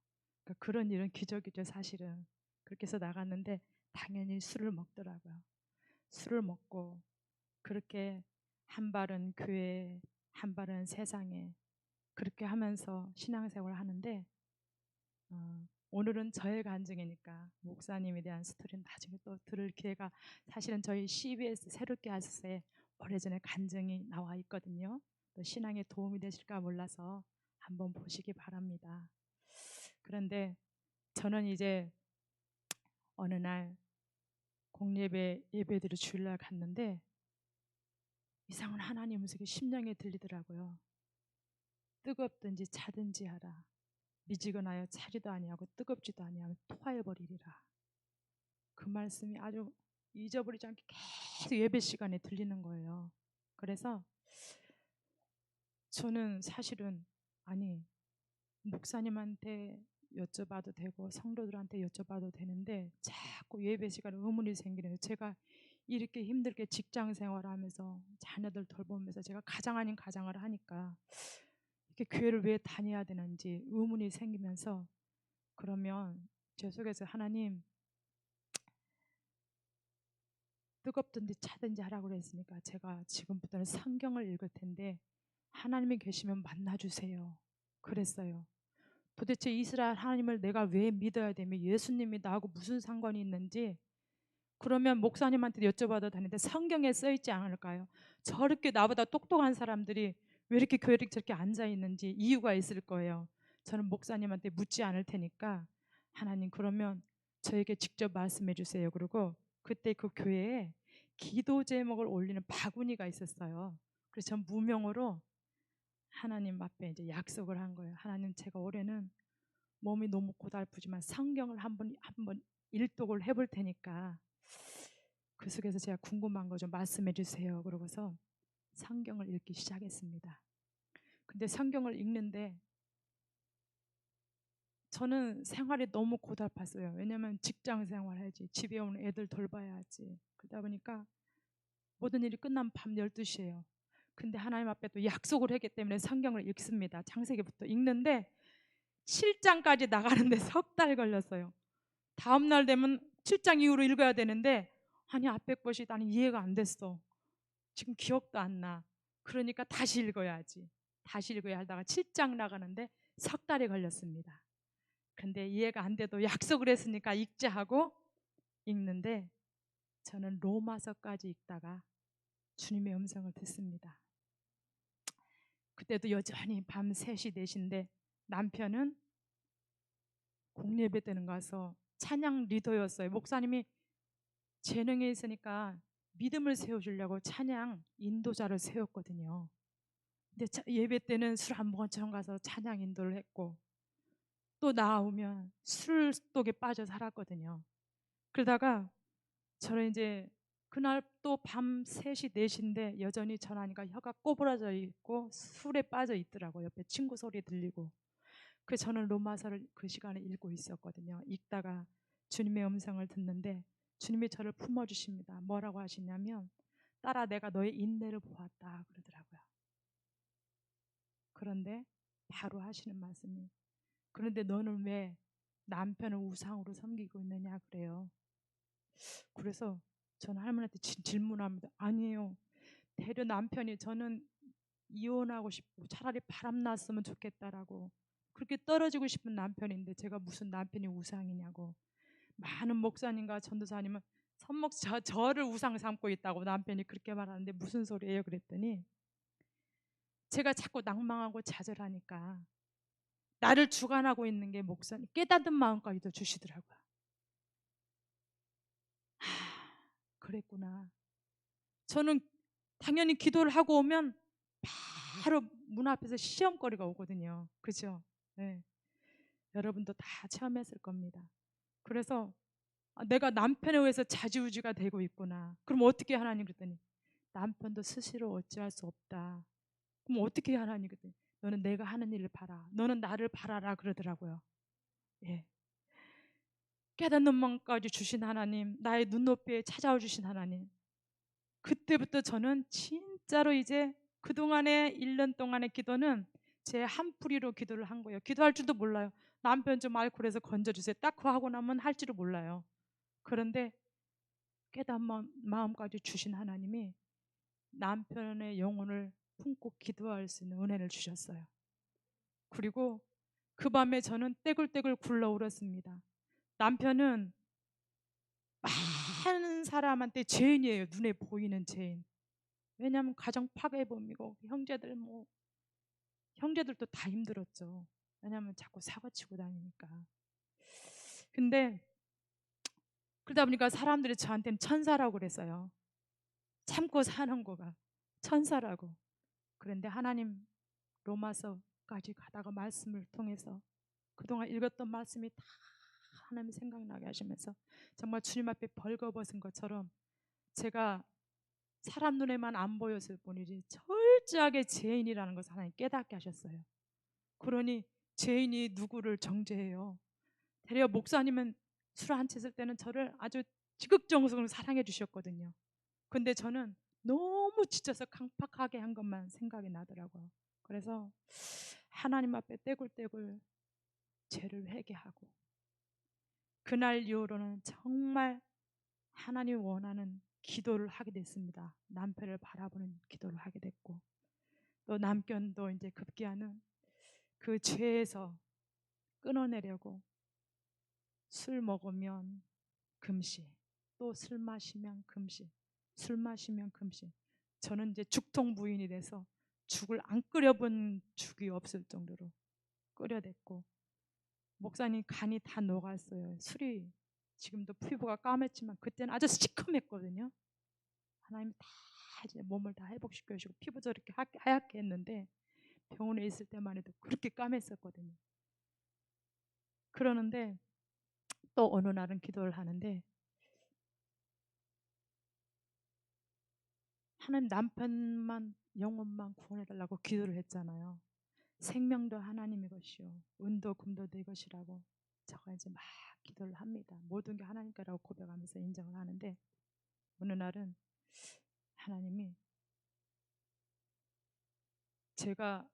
그러니까 그런 일은 기적이죠 사실은. 그렇게 해서 나갔는데 당연히 술을 먹더라고요. 술을 먹고 그렇게 한 발은 교회, 한 발은 세상에 그렇게 하면서 신앙생활을 하는데 오늘은 저의 간증이니까 목사님에 대한 스토리는 나중에 또 들을 기회가 사실은 저희 CBS 새롭게 하셨어요. 오래전에 간증이 나와 있거든요. 또 신앙에 도움이 되실까 몰라서 한번 보시기 바랍니다. 그런데 저는 이제 어느 날 공예배 예배드려 주일날 갔는데 이상한 하나님 음성이 심령에 들리더라고요. 뜨겁든지 차든지 하라. 미지근하여 차리도 아니하고 뜨겁지도 아니하면 토하여 버리리라. 그 말씀이 아주 잊어버리지 않게 계속 예배 시간에 들리는 거예요. 그래서 저는 사실은 아니 목사님한테 여쭤봐도 되고 성도들한테 여쭤봐도 되는데 자꾸 예배 시간에 의문이 생기는 제가 이렇게 힘들게 직장 생활하면서 자녀들 돌보면서 제가 가장 아닌 가장을 하니까 이렇게 교회를 왜 다녀야 되는지 의문이 생기면서 그러면 제 속에서 하나님 뜨겁든지 차든지 하라고 그랬으니까 제가 지금부터는 성경을 읽을 텐데 하나님이 계시면 만나주세요. 그랬어요. 도대체 이스라엘 하나님을 내가 왜 믿어야 되며 예수님이 나하고 무슨 상관이 있는지 그러면 목사님한테 여쭤봐도 되는데 성경에 써 있지 않을까요? 저렇게 나보다 똑똑한 사람들이 왜 이렇게 교회를 저렇게 앉아 있는지 이유가 있을 거예요. 저는 목사님한테 묻지 않을 테니까 하나님 그러면 저에게 직접 말씀해 주세요. 그리고 그때 그 교회에 기도 제목을 올리는 바구니가 있었어요. 그래서 전 무명으로 하나님 앞에 이제 약속을 한 거예요. 하나님 제가 올해는 몸이 너무 고달프지만 성경을 한번 일독을 해볼 테니까 그 속에서 제가 궁금한 거 좀 말씀해 주세요. 그러고서 성경을 읽기 시작했습니다. 근데 성경을 읽는데 저는 생활이 너무 고달팠어요. 왜냐면 직장 생활해야지, 집에 오는 애들 돌봐야지. 그러다 보니까 모든 일이 끝나면 밤 12시예요. 근데 하나님 앞에 또 약속을 했기 때문에 성경을 읽습니다. 창세기부터 읽는데 7장까지 나가는데 석 달 걸렸어요. 다음 날 되면 7장 이후로 읽어야 되는데 아니 앞에 것이 나는 이해가 안 됐어. 지금 기억도 안 나. 그러니까 다시 읽어야지. 다시 읽어야 하다가 7장 나가는데 석 달이 걸렸습니다. 근데 이해가 안 돼도 약속을 했으니까 읽자 하고 읽는데 저는 로마서까지 읽다가 주님의 음성을 듣습니다. 그때도 여전히 밤 3시 4시인데 남편은 공예배 때는 가서 찬양 리더였어요. 목사님이 재능이 있으니까 믿음을 세워주려고 찬양 인도자를 세웠거든요. 근데 예배 때는 술 한 모금처럼 가서 찬양 인도를 했고 또 나오면 술독에 빠져 살았거든요. 그러다가 저는 이제 그날 또 밤 3시 4시인데 여전히 전화하니까 혀가 꼬부라져 있고 술에 빠져 있더라고요. 옆에 친구 소리 들리고 그래서 저는 로마서를 그 시간에 읽고 있었거든요. 읽다가 주님의 음성을 듣는데 주님이 저를 품어주십니다. 뭐라고 하시냐면 딸아 내가 너의 인내를 보았다 그러더라고요. 그런데 바로 하시는 말씀이 그런데 너는 왜 남편을 우상으로 섬기고 있느냐 그래요. 그래서 저는 할머니한테 질문합니다. 아니에요. 되려 남편이 저는 이혼하고 싶고 차라리 바람 났으면 좋겠다라고 그렇게 떨어지고 싶은 남편인데 제가 무슨 남편이 우상이냐고 많은 목사님과 전도사님은 저를 우상 삼고 있다고 남편이 그렇게 말하는데 무슨 소리예요 그랬더니 제가 자꾸 낭망하고 좌절하니까 나를 주관하고 있는 게 목사님 깨닫는 마음까지도 주시더라고요. 그랬구나. 저는 당연히 기도를 하고 오면 바로 문 앞에서 시험거리가 오거든요. 그죠? 네. 여러분도 다 체험했을 겁니다. 그래서 내가 남편에 의해서 좌지우지가 되고 있구나. 그럼 어떻게 하나님 그랬더니 남편도 스스로 어찌할 수 없다. 그럼 어떻게 하나님 그랬더니 너는 내가 하는 일을 봐라. 너는 나를 바라라 그러더라고요. 예. 깨닫는 마음까지 주신 하나님, 나의 눈높이에 찾아와 주신 하나님. 그때부터 저는 진짜로 이제 그동안의 1년 동안의 기도는 제 한풀이로 기도를 한 거예요. 기도할 줄도 몰라요. 남편 좀 알코올에서 건져주세요. 딱 그거 하고 나면 할 줄을 몰라요. 그런데 깨닫는 마음까지 주신 하나님이 남편의 영혼을 품고 기도할 수 있는 은혜를 주셨어요. 그리고 그 밤에 저는 떼굴떼굴 굴러울었습니다. 남편은 많은 사람한테 죄인이에요. 눈에 보이는 죄인. 왜냐하면 가정 파괴범이고 형제들도 다 힘들었죠. 왜냐하면 자꾸 사고치고 다니니까. 근데 그러다 보니까 사람들이 저한테는 천사라고 그랬어요. 참고 사는 거가 천사라고. 그런데 하나님 로마서까지 가다가 말씀을 통해서 그동안 읽었던 말씀이 다 하나님 생각나게 하시면서 정말 주님 앞에 벌거벗은 것처럼 제가 사람 눈에만 안 보였을 뿐이지 철저하게 죄인이라는 것을 하나님 깨닫게 하셨어요. 그러니 죄인이 누구를 정죄해요. 대려 목사님은 술 안 쳤을 때는 저를 아주 지극정성으로 사랑해 주셨거든요. 근데 저는 너무 지쳐서 강팍하게 한 것만 생각이 나더라고요. 그래서 하나님 앞에 떼굴떼굴 죄를 회개하고 그날 이후로는 정말 하나님이 원하는 기도를 하게 됐습니다. 남편을 바라보는 기도를 하게 됐고 또 남편도 이제 급기야는 그 죄에서 끊어내려고 술 먹으면 금시 또 술 마시면 금시 술 마시면 금시 저는 이제 죽통 부인이 돼서 죽을 안 끓여본 죽이 없을 정도로 끓여댔고 목사님 간이 다 녹았어요. 술이 지금도 피부가 까맸지만 그때는 아주 시커맸거든요. 하나님이 다 이제 몸을 다 회복시켜 주시고 피부도 이렇게 하얗게 했는데 병원에 있을 때만 해도 그렇게 까맸었거든요. 그러는데 또 어느 날은 기도를 하는데 하나님 남편만 영혼만 구원해 달라고 기도를 했잖아요. 생명도 하나님의 것이요 은도 금도 내 것이라고 제가 이제 막 기도를 합니다. 모든 게 하나님 거라고 고백하면서 인정을 하는데 어느 날은 하나님이 제가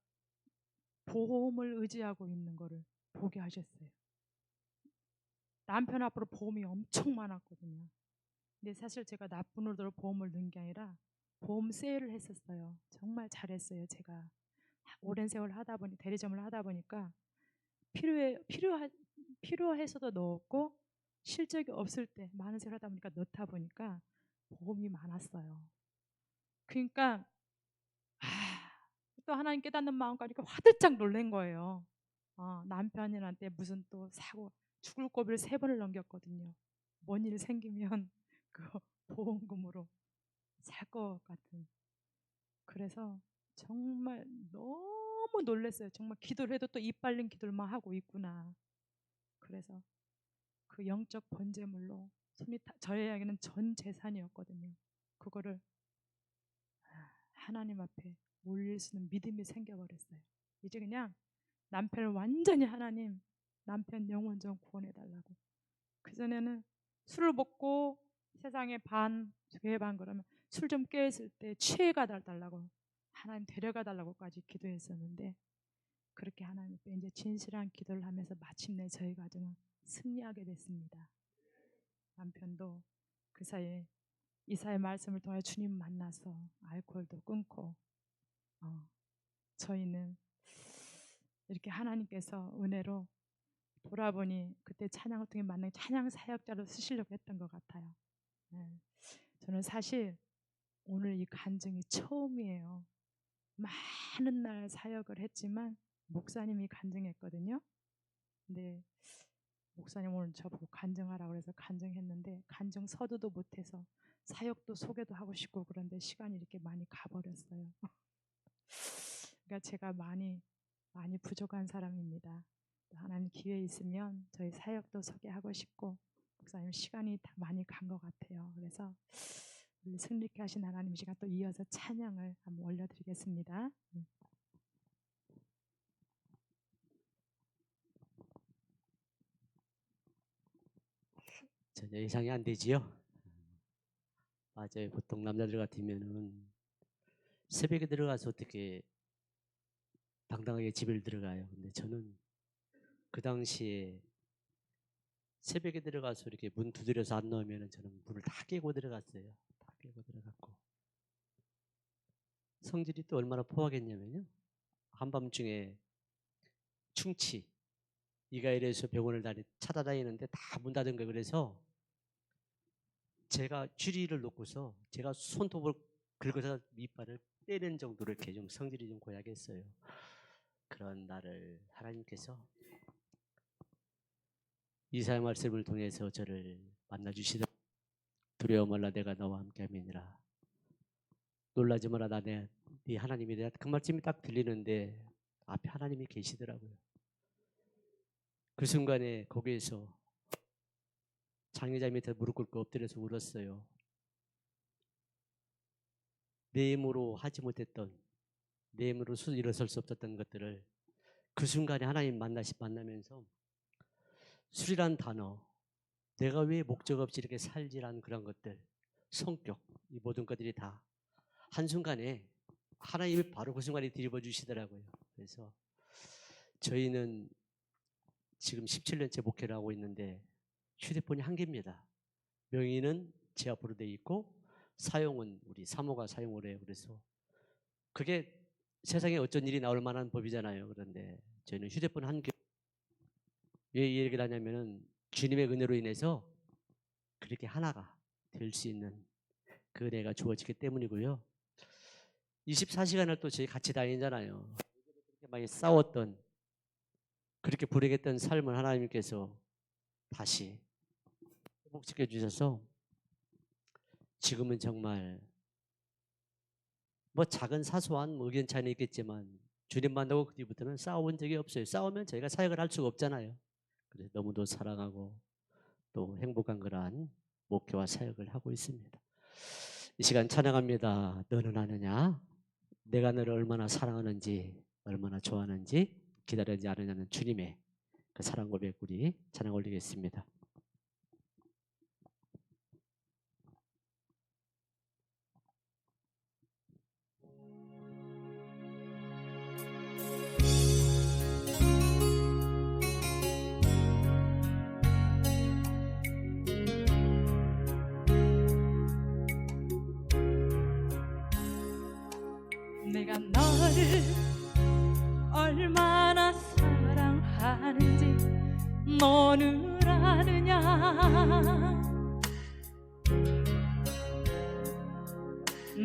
보험을 의지하고 있는 거를 보게 하셨어요. 남편 앞으로 보험이 엄청 많았거든요. 근데 사실 제가 나쁜 의도로 보험을 넣은 게 아니라 보험 세일을 했었어요. 정말 잘했어요. 제가 오랜 세월 하다 보니 대리점을 하다 보니까 필요해서도 넣었고 실적이 없을 때 많은 세월 하다 보니까 넣다 보니까 보험이 많았어요. 그러니까 또 하나님 깨닫는 마음까지 화들짝 놀란 거예요. 남편한테 무슨 또 사고 죽을 고비를 3번을 넘겼거든요. 뭔 일 생기면 그 보험금으로 살 것 같은. 그래서 정말 너무 놀랐어요. 정말 기도를 해도 또 이빨린 기도만 하고 있구나. 그래서 그 영적 번제물로 저에게는 전 재산이었거든요. 그거를 하나님 앞에 올릴 수 있는 믿음이 생겨버렸어요. 이제 그냥 남편을 완전히 하나님 남편 영혼 좀 구원해달라고. 그전에는 술을 먹고 세상에 반 교회 반 그러면 술 좀 깨있을 때 취해가 달라고 하나님 데려가 달라고까지 기도했었는데, 그렇게 하나님 앞에 이제 진실한 기도를 하면서 마침내 저희 가정은 승리하게 됐습니다. 남편도 그 사이에 이사의 말씀을 통해 주님 만나서 알코올도 끊고, 저희는 이렇게 하나님께서 은혜로 돌아보니 그때 찬양을 통해 만난 찬양 사역자로 쓰시려고 했던 것 같아요. 네. 저는 사실 오늘 이 간증이 처음이에요. 많은 날 사역을 했지만 목사님이 간증했거든요. 근데 목사님 오늘 저보고 간증하라고 해서 간증했는데, 간증 서두도 못해서 사역도 소개도 하고 싶고 그런데 시간이 이렇게 많이 가버렸어요. 그러니까 제가 많이 부족한 사람입니다. 하나님 기회 있으면 저희 사역도 소개하고 싶고, 목사님 시간이 다 많이 간 것 같아요. 그래서 우리 승리케 하신 하나님 시간 또 이어서 찬양을 한번 올려드리겠습니다. 전혀 예상이 안 되지요. 맞아요. 보통 남자들 같으면은 새벽에 들어가서 어떻게 당당하게 집을 들어가요. 근데 저는 그 당시에 새벽에 들어가서 이렇게 문 두드려서 안 넣으면 저는 문을 다 깨고 들어갔어요. 다 깨고 들어갔고, 성질이 또 얼마나 포하겠냐면요, 한밤중에 충치 이가 이래서 병원을 찾아다니는데 다 문 닫은 거예요. 그래서 제가 주리를 놓고서 제가 손톱을 긁어서 밑발을 떼는 정도로 이렇게 좀 성질이 좀 고약했어요. 그런 나를 하나님께서 이사야 말씀을 통해서 저를 만나주시다. 두려워 말라, 내가 너와 함께함이니라. 놀라지 마라, 나 네 하나님이 되라. 그 말씀이 딱 들리는데 앞에 하나님이 계시더라고요. 그 순간에 거기에서 장례자 밑에 무릎 꿇고 엎드려서 울었어요. 내 힘으로 하지 못했던, 내 힘으로 일어설 수 없었던 것들을 그 순간에 하나님 만나면서 술이란 단어, 내가 왜 목적 없이 이렇게 살지라는 그런 것들, 성격, 이 모든 것들이 다 한순간에 하나님이 바로 그 순간에 뒤집어 주시더라고요. 그래서 저희는 지금 17년째 목회를 하고 있는데 휴대폰이 한 개입니다. 명의는 제 앞으로 돼 있고 사용은 우리 사모가 사용을 해요. 그래서 그게 세상에 어쩐 일이 나올 만한 법이잖아요. 그런데 저희는 휴대폰 한 개. 왜 이 얘기를 하냐면은 주님의 은혜로 인해서 그렇게 하나가 될 수 있는 그 은혜가 주어지기 때문이고요. 24시간을 또 저희 같이 다니잖아요. 그렇게 많이 싸웠던, 그렇게 불행했던 삶을 하나님께서 다시 회복시켜 주셔서 지금은 정말 뭐 작은 사소한 의견 차이는 있겠지만 주님 만나고 그 뒤부터는 싸워본 적이 없어요. 싸우면 저희가 사역을 할 수가 없잖아요. 그래서 너무도 사랑하고 또 행복한 그러한 목회와 사역을 하고 있습니다. 이 시간 찬양합니다. 너는 아느냐? 내가 너를 얼마나 사랑하는지, 얼마나 좋아하는지, 기다리지 않으냐는 주님의 그 사랑 고백, 우리 찬양 올리겠습니다. 내가 너를 얼마나 사랑하는지 너는 아느냐?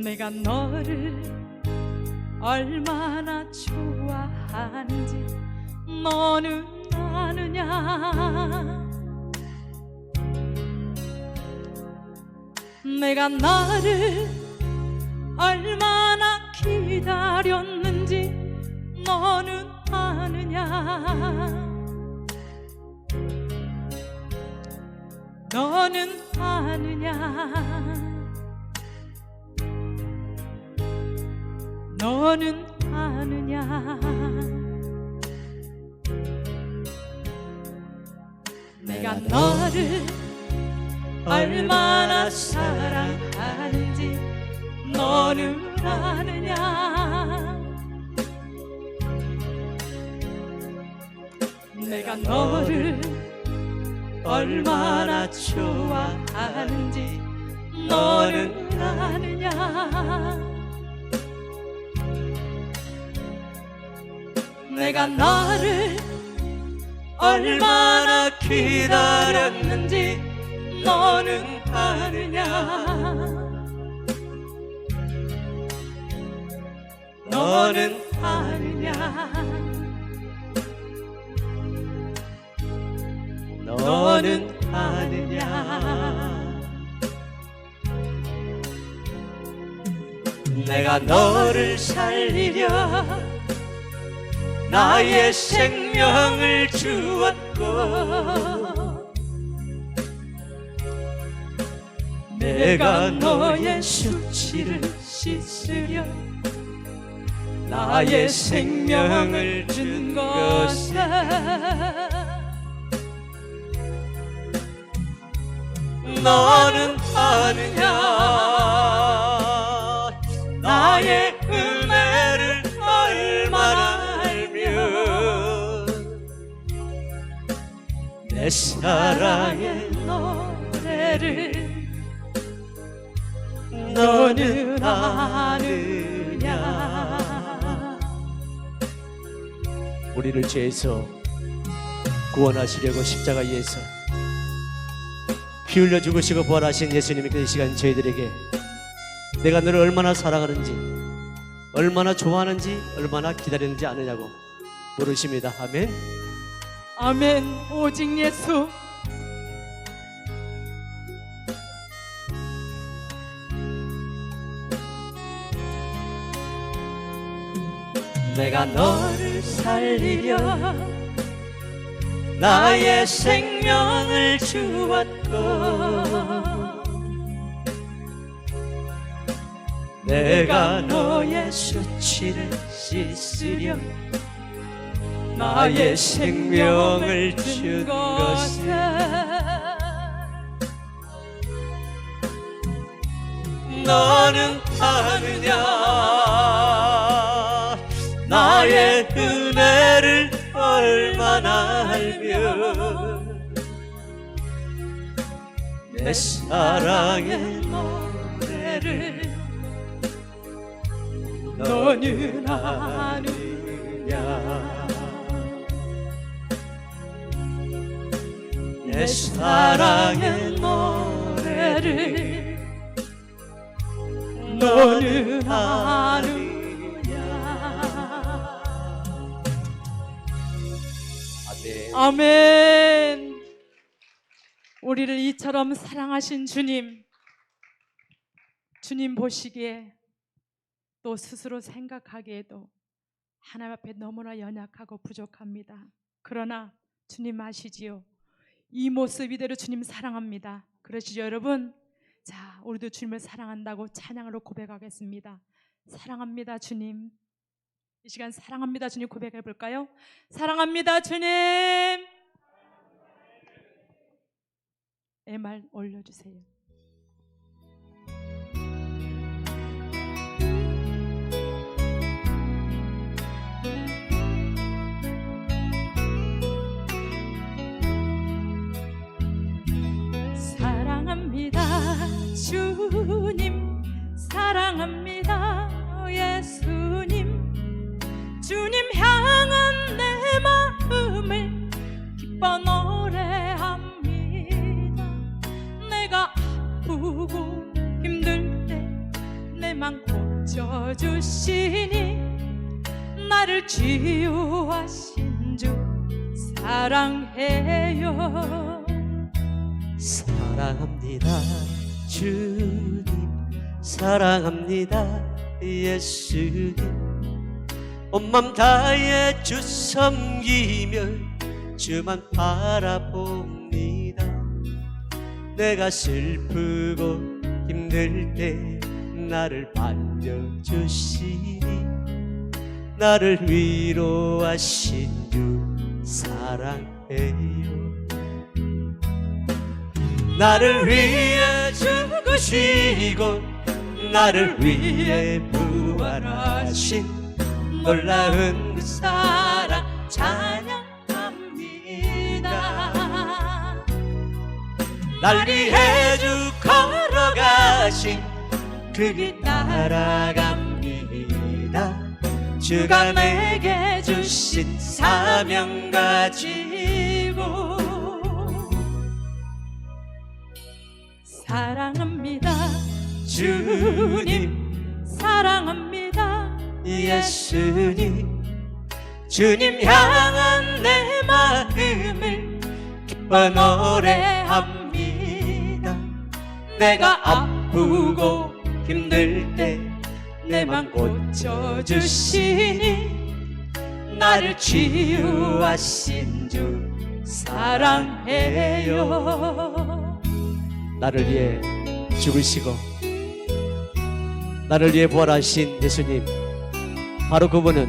내가 너를 얼마나 좋아하는지 너는 아느냐? 내가 너를 얼마나 기다렸는지 너는 아느냐? 너는 아느냐? 너는 아느냐? 내가 너를 얼마나 사랑하는지 너는 아느냐. 내가 너를 얼마나 좋아하는지 너는 아느냐. 내가 너를 얼마나 기다렸는지 너는 아느냐. 너는 아느냐. 너는 아느냐. 내가 너를 살리려 나의 생명을 주었고 내가 너의 수치를 씻으려 나의 생명을 준 것은 너는 아느냐. 나의 은혜를 얼마나 알면 내 사랑의 노래를 너는 아느냐. 우리를 죄에서 구원하시려고 십자가에서 피 흘려 죽으시고 부활하신 예수님이 그 시간 저희들에게 내가 너를 얼마나 사랑하는지, 얼마나 좋아하는지, 얼마나 기다리는지 아느냐고 물으십니다. 아멘. 아멘. 오직 예수. 내가 너를 살리려 나의 생명을 주었고 내가 너의 수치를 씻으려 나의 생명을 준 것은 너는 아느냐. 나의 은혜를 얼마나 알면 내 사랑의 노래를 너는 아느냐. 내 사랑의 노래를 너는 아느냐. 아멘. 우리를 이처럼 사랑하신 주님, 주님 보시기에 또 스스로 생각하기에도 하나님 앞에 너무나 연약하고 부족합니다. 그러나 주님 아시지요? 이 모습 이대로 주님 사랑합니다. 그러시죠 여러분? 자, 우리도 주님을 사랑한다고 찬양으로 고백하겠습니다. 사랑합니다 주님. 이 시간 사랑합니다 주님 고백해 볼까요? 사랑합니다 주님. MR 올려주세요. 사랑합니다 주님. 사랑합니다 예수님. 주님 향한 내 마음을 기뻐 노래합니다. 내가 아프고 힘들 때 내 맘 고쳐주시니 나를 치유하신 주 사랑해요. 사랑합니다 주님. 사랑합니다 예수님. 온맘 다해 주 섬기며 주만 바라봅니다. 내가 슬프고 힘들 때 나를 만져주시니 나를 위로하신 주 사랑해요. 나를 위해 죽으시고 나를 위해 부활하신 놀라운 그 사랑 찬양합니다. 날 위해 주 걸어가신 그 길 따라갑니다. 주가 내게 주신 사명 가지고 사랑합니다. 주님 사랑합니다. 예수님 주님 향한 내 마음을 기뻐 노래합니다. 내가 아프고 힘들 때 내 맘 고쳐주시니 나를 치유하신 주 사랑해요. 나를 위해 죽으시고 나를 위해 부활하신 예수님, 바로 그분은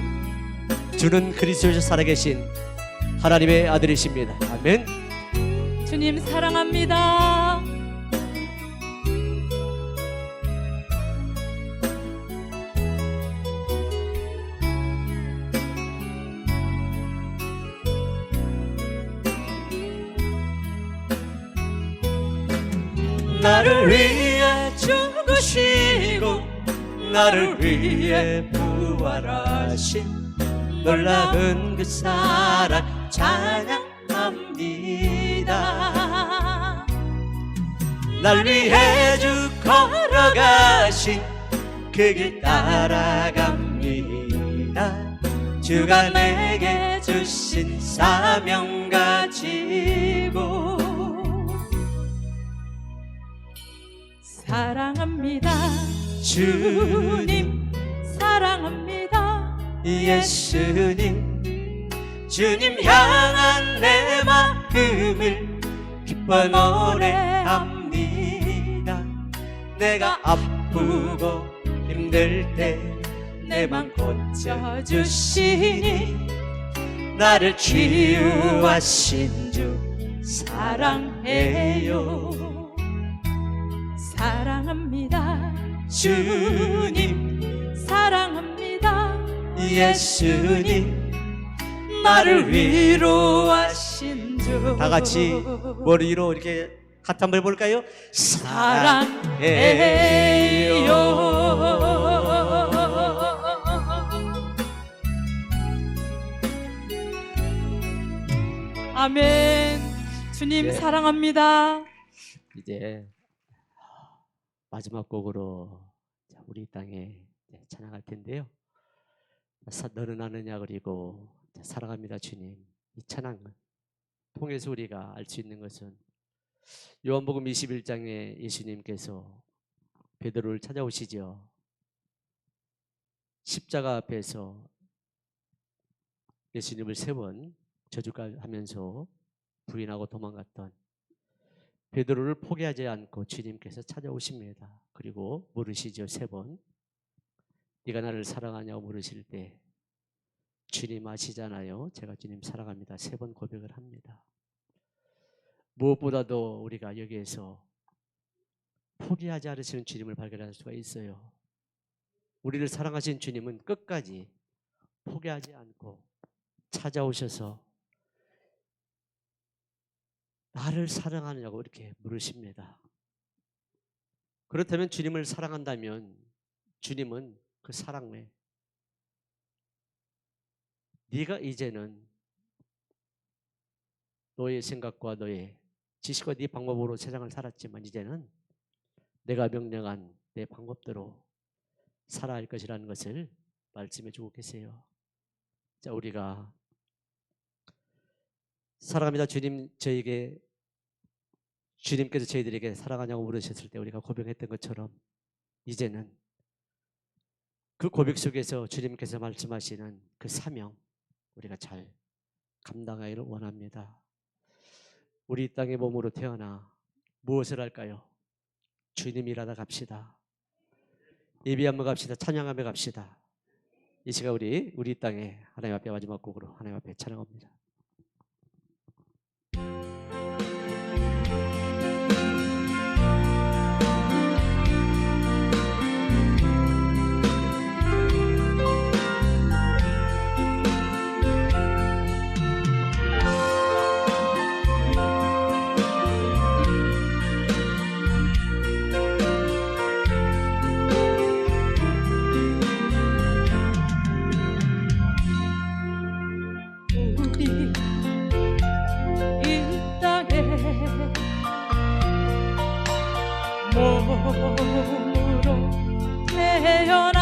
주는 그리스도에서 살아계신 하나님의 아들이십니다. 아멘. 주님 사랑합니다. 나를 위해 죽으시고 나를 위해 부활하신 놀라운 그 사랑 찬양합니다. 날 위해 주 걸어가신 그 길 따라갑니다. 주가 내게 주신 사명 가지고 사랑합니다. 주님 사랑합니다. 예수님 주님 향한 내 마음을 기뻐 노래합니다. 내가 아프고 힘들 때 내 맘 고쳐주시니 나를 치유하신 주 사랑해요. 사랑합니다. 주님 사랑합니다. 예수님 나를 위로하신 주. 다 같이 머리 위로 이렇게 같이 한번 해볼까요? 사랑해요. 아멘. 주님 네. 사랑합니다. 이제 마지막 곡으로 우리 땅에 찬양할 텐데요. 너는 아느냐 그리고 사랑합니다 주님, 이 찬양을 통해서 우리가 알 수 있는 것은 요한복음 21장에 예수님께서 베드로를 찾아오시죠. 십자가 앞에서 예수님을 3번 저주하면서 부인하고 도망갔던 베드로를 포기하지 않고 주님께서 찾아오십니다. 그리고 물으시죠. 3번. 네가 나를 사랑하냐고 물으실 때 주님 아시잖아요. 제가 주님 사랑합니다. 3번 고백을 합니다. 무엇보다도 우리가 여기에서 포기하지 않으시는 주님을 발견할 수가 있어요. 우리를 사랑하신 주님은 끝까지 포기하지 않고 찾아오셔서 나를 사랑하느냐고 이렇게 물으십니다. 그렇다면 주님을 사랑한다면 주님은 그 사랑에 네가 이제는 너의 생각과 너의 지식과 네 방법으로 세상을 살았지만 이제는 내가 명령한 내 방법대로 살아야 할 것이라는 것을 말씀해 주고 계세요. 자, 우리가 사랑합니다 주님, 주님께서 저희들에게 사랑하냐고 물으셨을 때 우리가 고백했던 것처럼 이제는 그 고백 속에서 주님께서 말씀하시는 그 사명 우리가 잘 감당하기를 원합니다. 우리 이 땅의 몸으로 태어나 무엇을 할까요? 주님 일하다 갑시다. 예비하며 갑시다. 찬양하며 갑시다. 이 시간 우리 땅에 하나님 앞에 마지막 곡으로 하나님 앞에 찬양합니다. 몸으로 태어나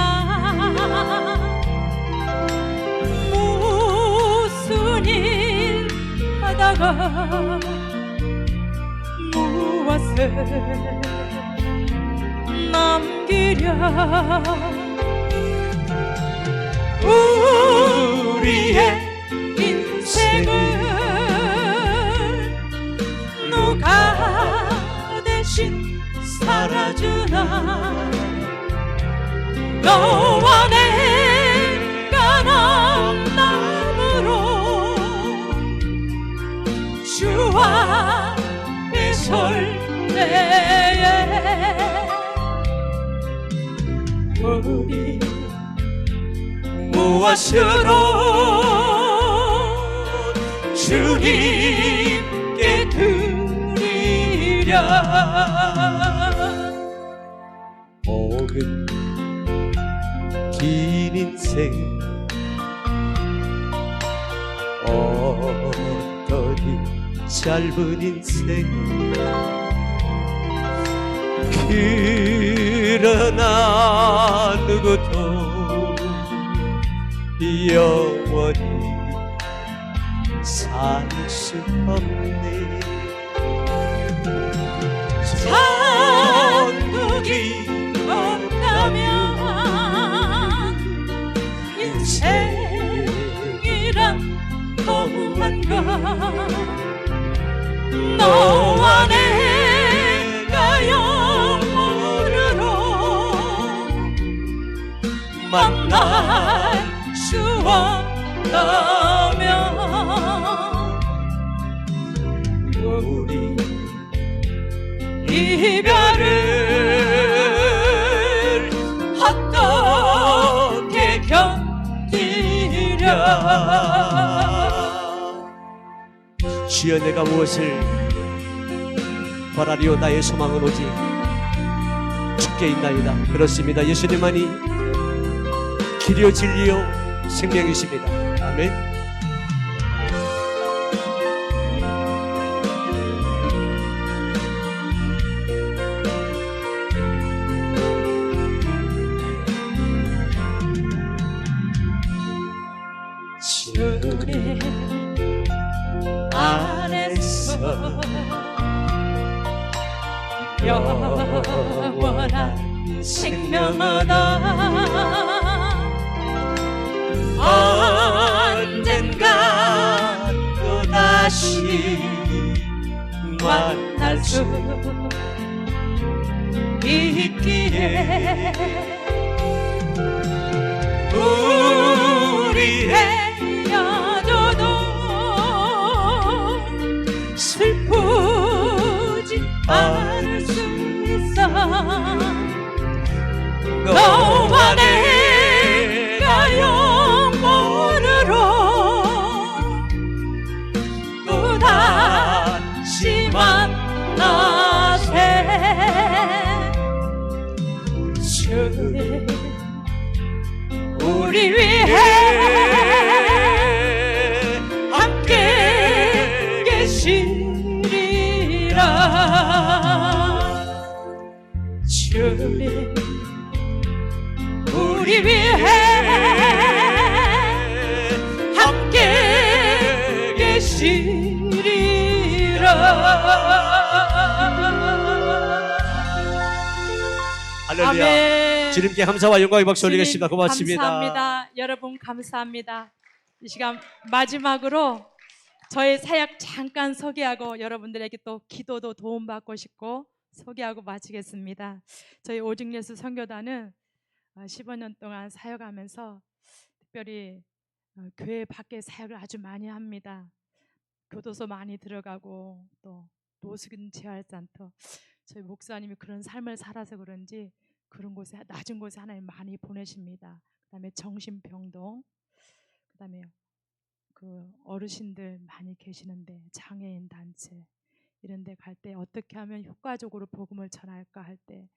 무슨 일 하다가 무엇을 남기랴. 우리의 인생을 누가 대신 살아주나. 너와 내가 남남으로 주와 설 때에 우리 무엇으로 주님께 드리랴. 복은 긴 인생 어떠니 짧은 인생 그러나 누구도 영원히 살 수 없네. 천국이 없다면 인생이란 너무한가. 너와 내가 영원으로 만날 수 없다면 우리 이별을 어떻게 견디랴. 주여 내가 무엇을 바라리오. 나의 소망은 오직 주께 있나이다. 그렇습니다. 예수님만이 길이요 진리요 생명이십니다. 아멘. 주님 안에서 영원한 생명 얻어 언젠가 또다시 만날 수 있기에 우리 헤어져도 슬프지 않을 수 있어. 너와 내가 영원으로 또다시 만나세. 주님 우리 위해 함께 계시리라. 주님 우리 위해 함께 계시리라. 할렐루야. 아멘. 주님께 감사와 영광의 박수 주님, 올리겠습니다. 고맙습니다. 감사합니다. 여러분 감사합니다. 이 시간 마지막으로 저의 사역 잠깐 소개하고 여러분들에게 또 기도도 도움받고 싶고 소개하고 마치겠습니다. 저희 오직 예수 선교단은 15년 동안 사역하면서 특별히 교회 밖에 사역을 아주 많이 합니다. 교도소 많이 들어가고 또 노숙인 재활센터, 저희 목사님이 그런 삶을 살아서 그런지 그런 곳에 낮은 곳에 하나님 많이 보내십니다. 그다음에 정신병동, 그다음에 그 어르신들 많이 계시는데 장애인 단체 이런 데 갈 때 어떻게 하면 효과적으로 복음을 전할까 할 때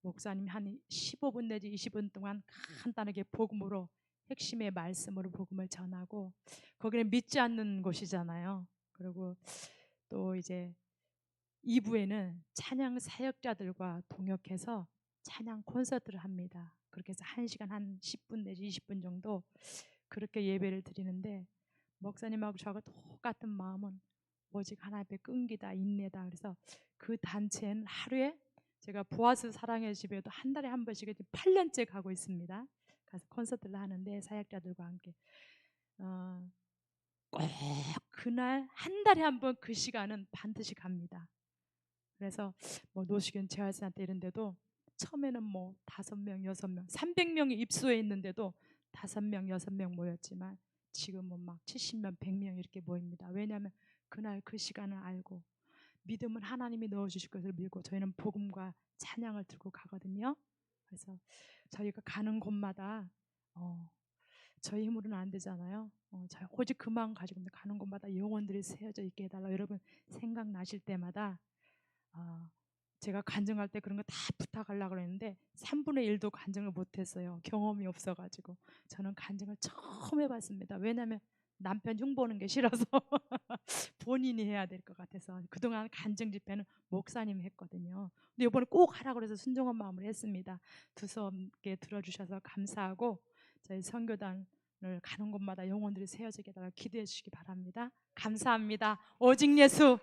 목사님이 한 15분 내지 20분 동안 간단하게 복음으로 핵심의 말씀으로 복음을 전하고, 거기는 믿지 않는 곳이잖아요. 그리고 또 이제 2부에는 찬양 사역자들과 동역해서 찬양 콘서트를 합니다. 그렇게 해서 1시간 한 10분 내지 20분 정도 그렇게 예배를 드리는데, 목사님하고 저하고 똑같은 마음은 오직 하나님 앞에 끈기다, 인내다. 그래서 그 단체는 하루에, 제가 보아스 사랑의 집에도 한 달에 한 번씩 8년째 가고 있습니다. 가서 콘서트를 하는데 사역자들과 함께 꼭 그날 한 달에 한 번 그 시간은 반드시 갑니다. 그래서 뭐 노식연 재활센터 이런 데도 처음에는 뭐 5명, 6명, 300명이 입소해 있는데도 5명, 6명 모였지만 지금은 막 70명, 100명 이렇게 모입니다. 왜냐하면 그날 그 시간을 알고 믿음은 하나님이 넣어주실 것을 믿고 저희는 복음과 찬양을 들고 가거든요. 그래서 저희가 가는 곳마다 저희 힘으로는 안 되잖아요. 저희 오직 그 마음 가지고 가는 곳마다 영혼들이 세워져 있게 해달라. 여러분 생각나실 때마다 제가 간증할 때 그런 거 다 부탁하려고 그랬는데 3분의 1도 간증을 못했어요. 경험이 없어가지고. 저는 간증을 처음 해봤습니다. 왜냐하면 남편 흉보는 게 싫어서 본인이 해야 될 것 같아서. 그동안 간증 집회는 목사님이 했거든요. 근데 이번에 꼭 하라고 해서 순종한 마음으로 했습니다. 두서없게 들어주셔서 감사하고, 저희 선교단을 가는 곳마다 영혼들이 세워지게 달라고 기도해 주시기 바랍니다. 감사합니다. 오직 예수.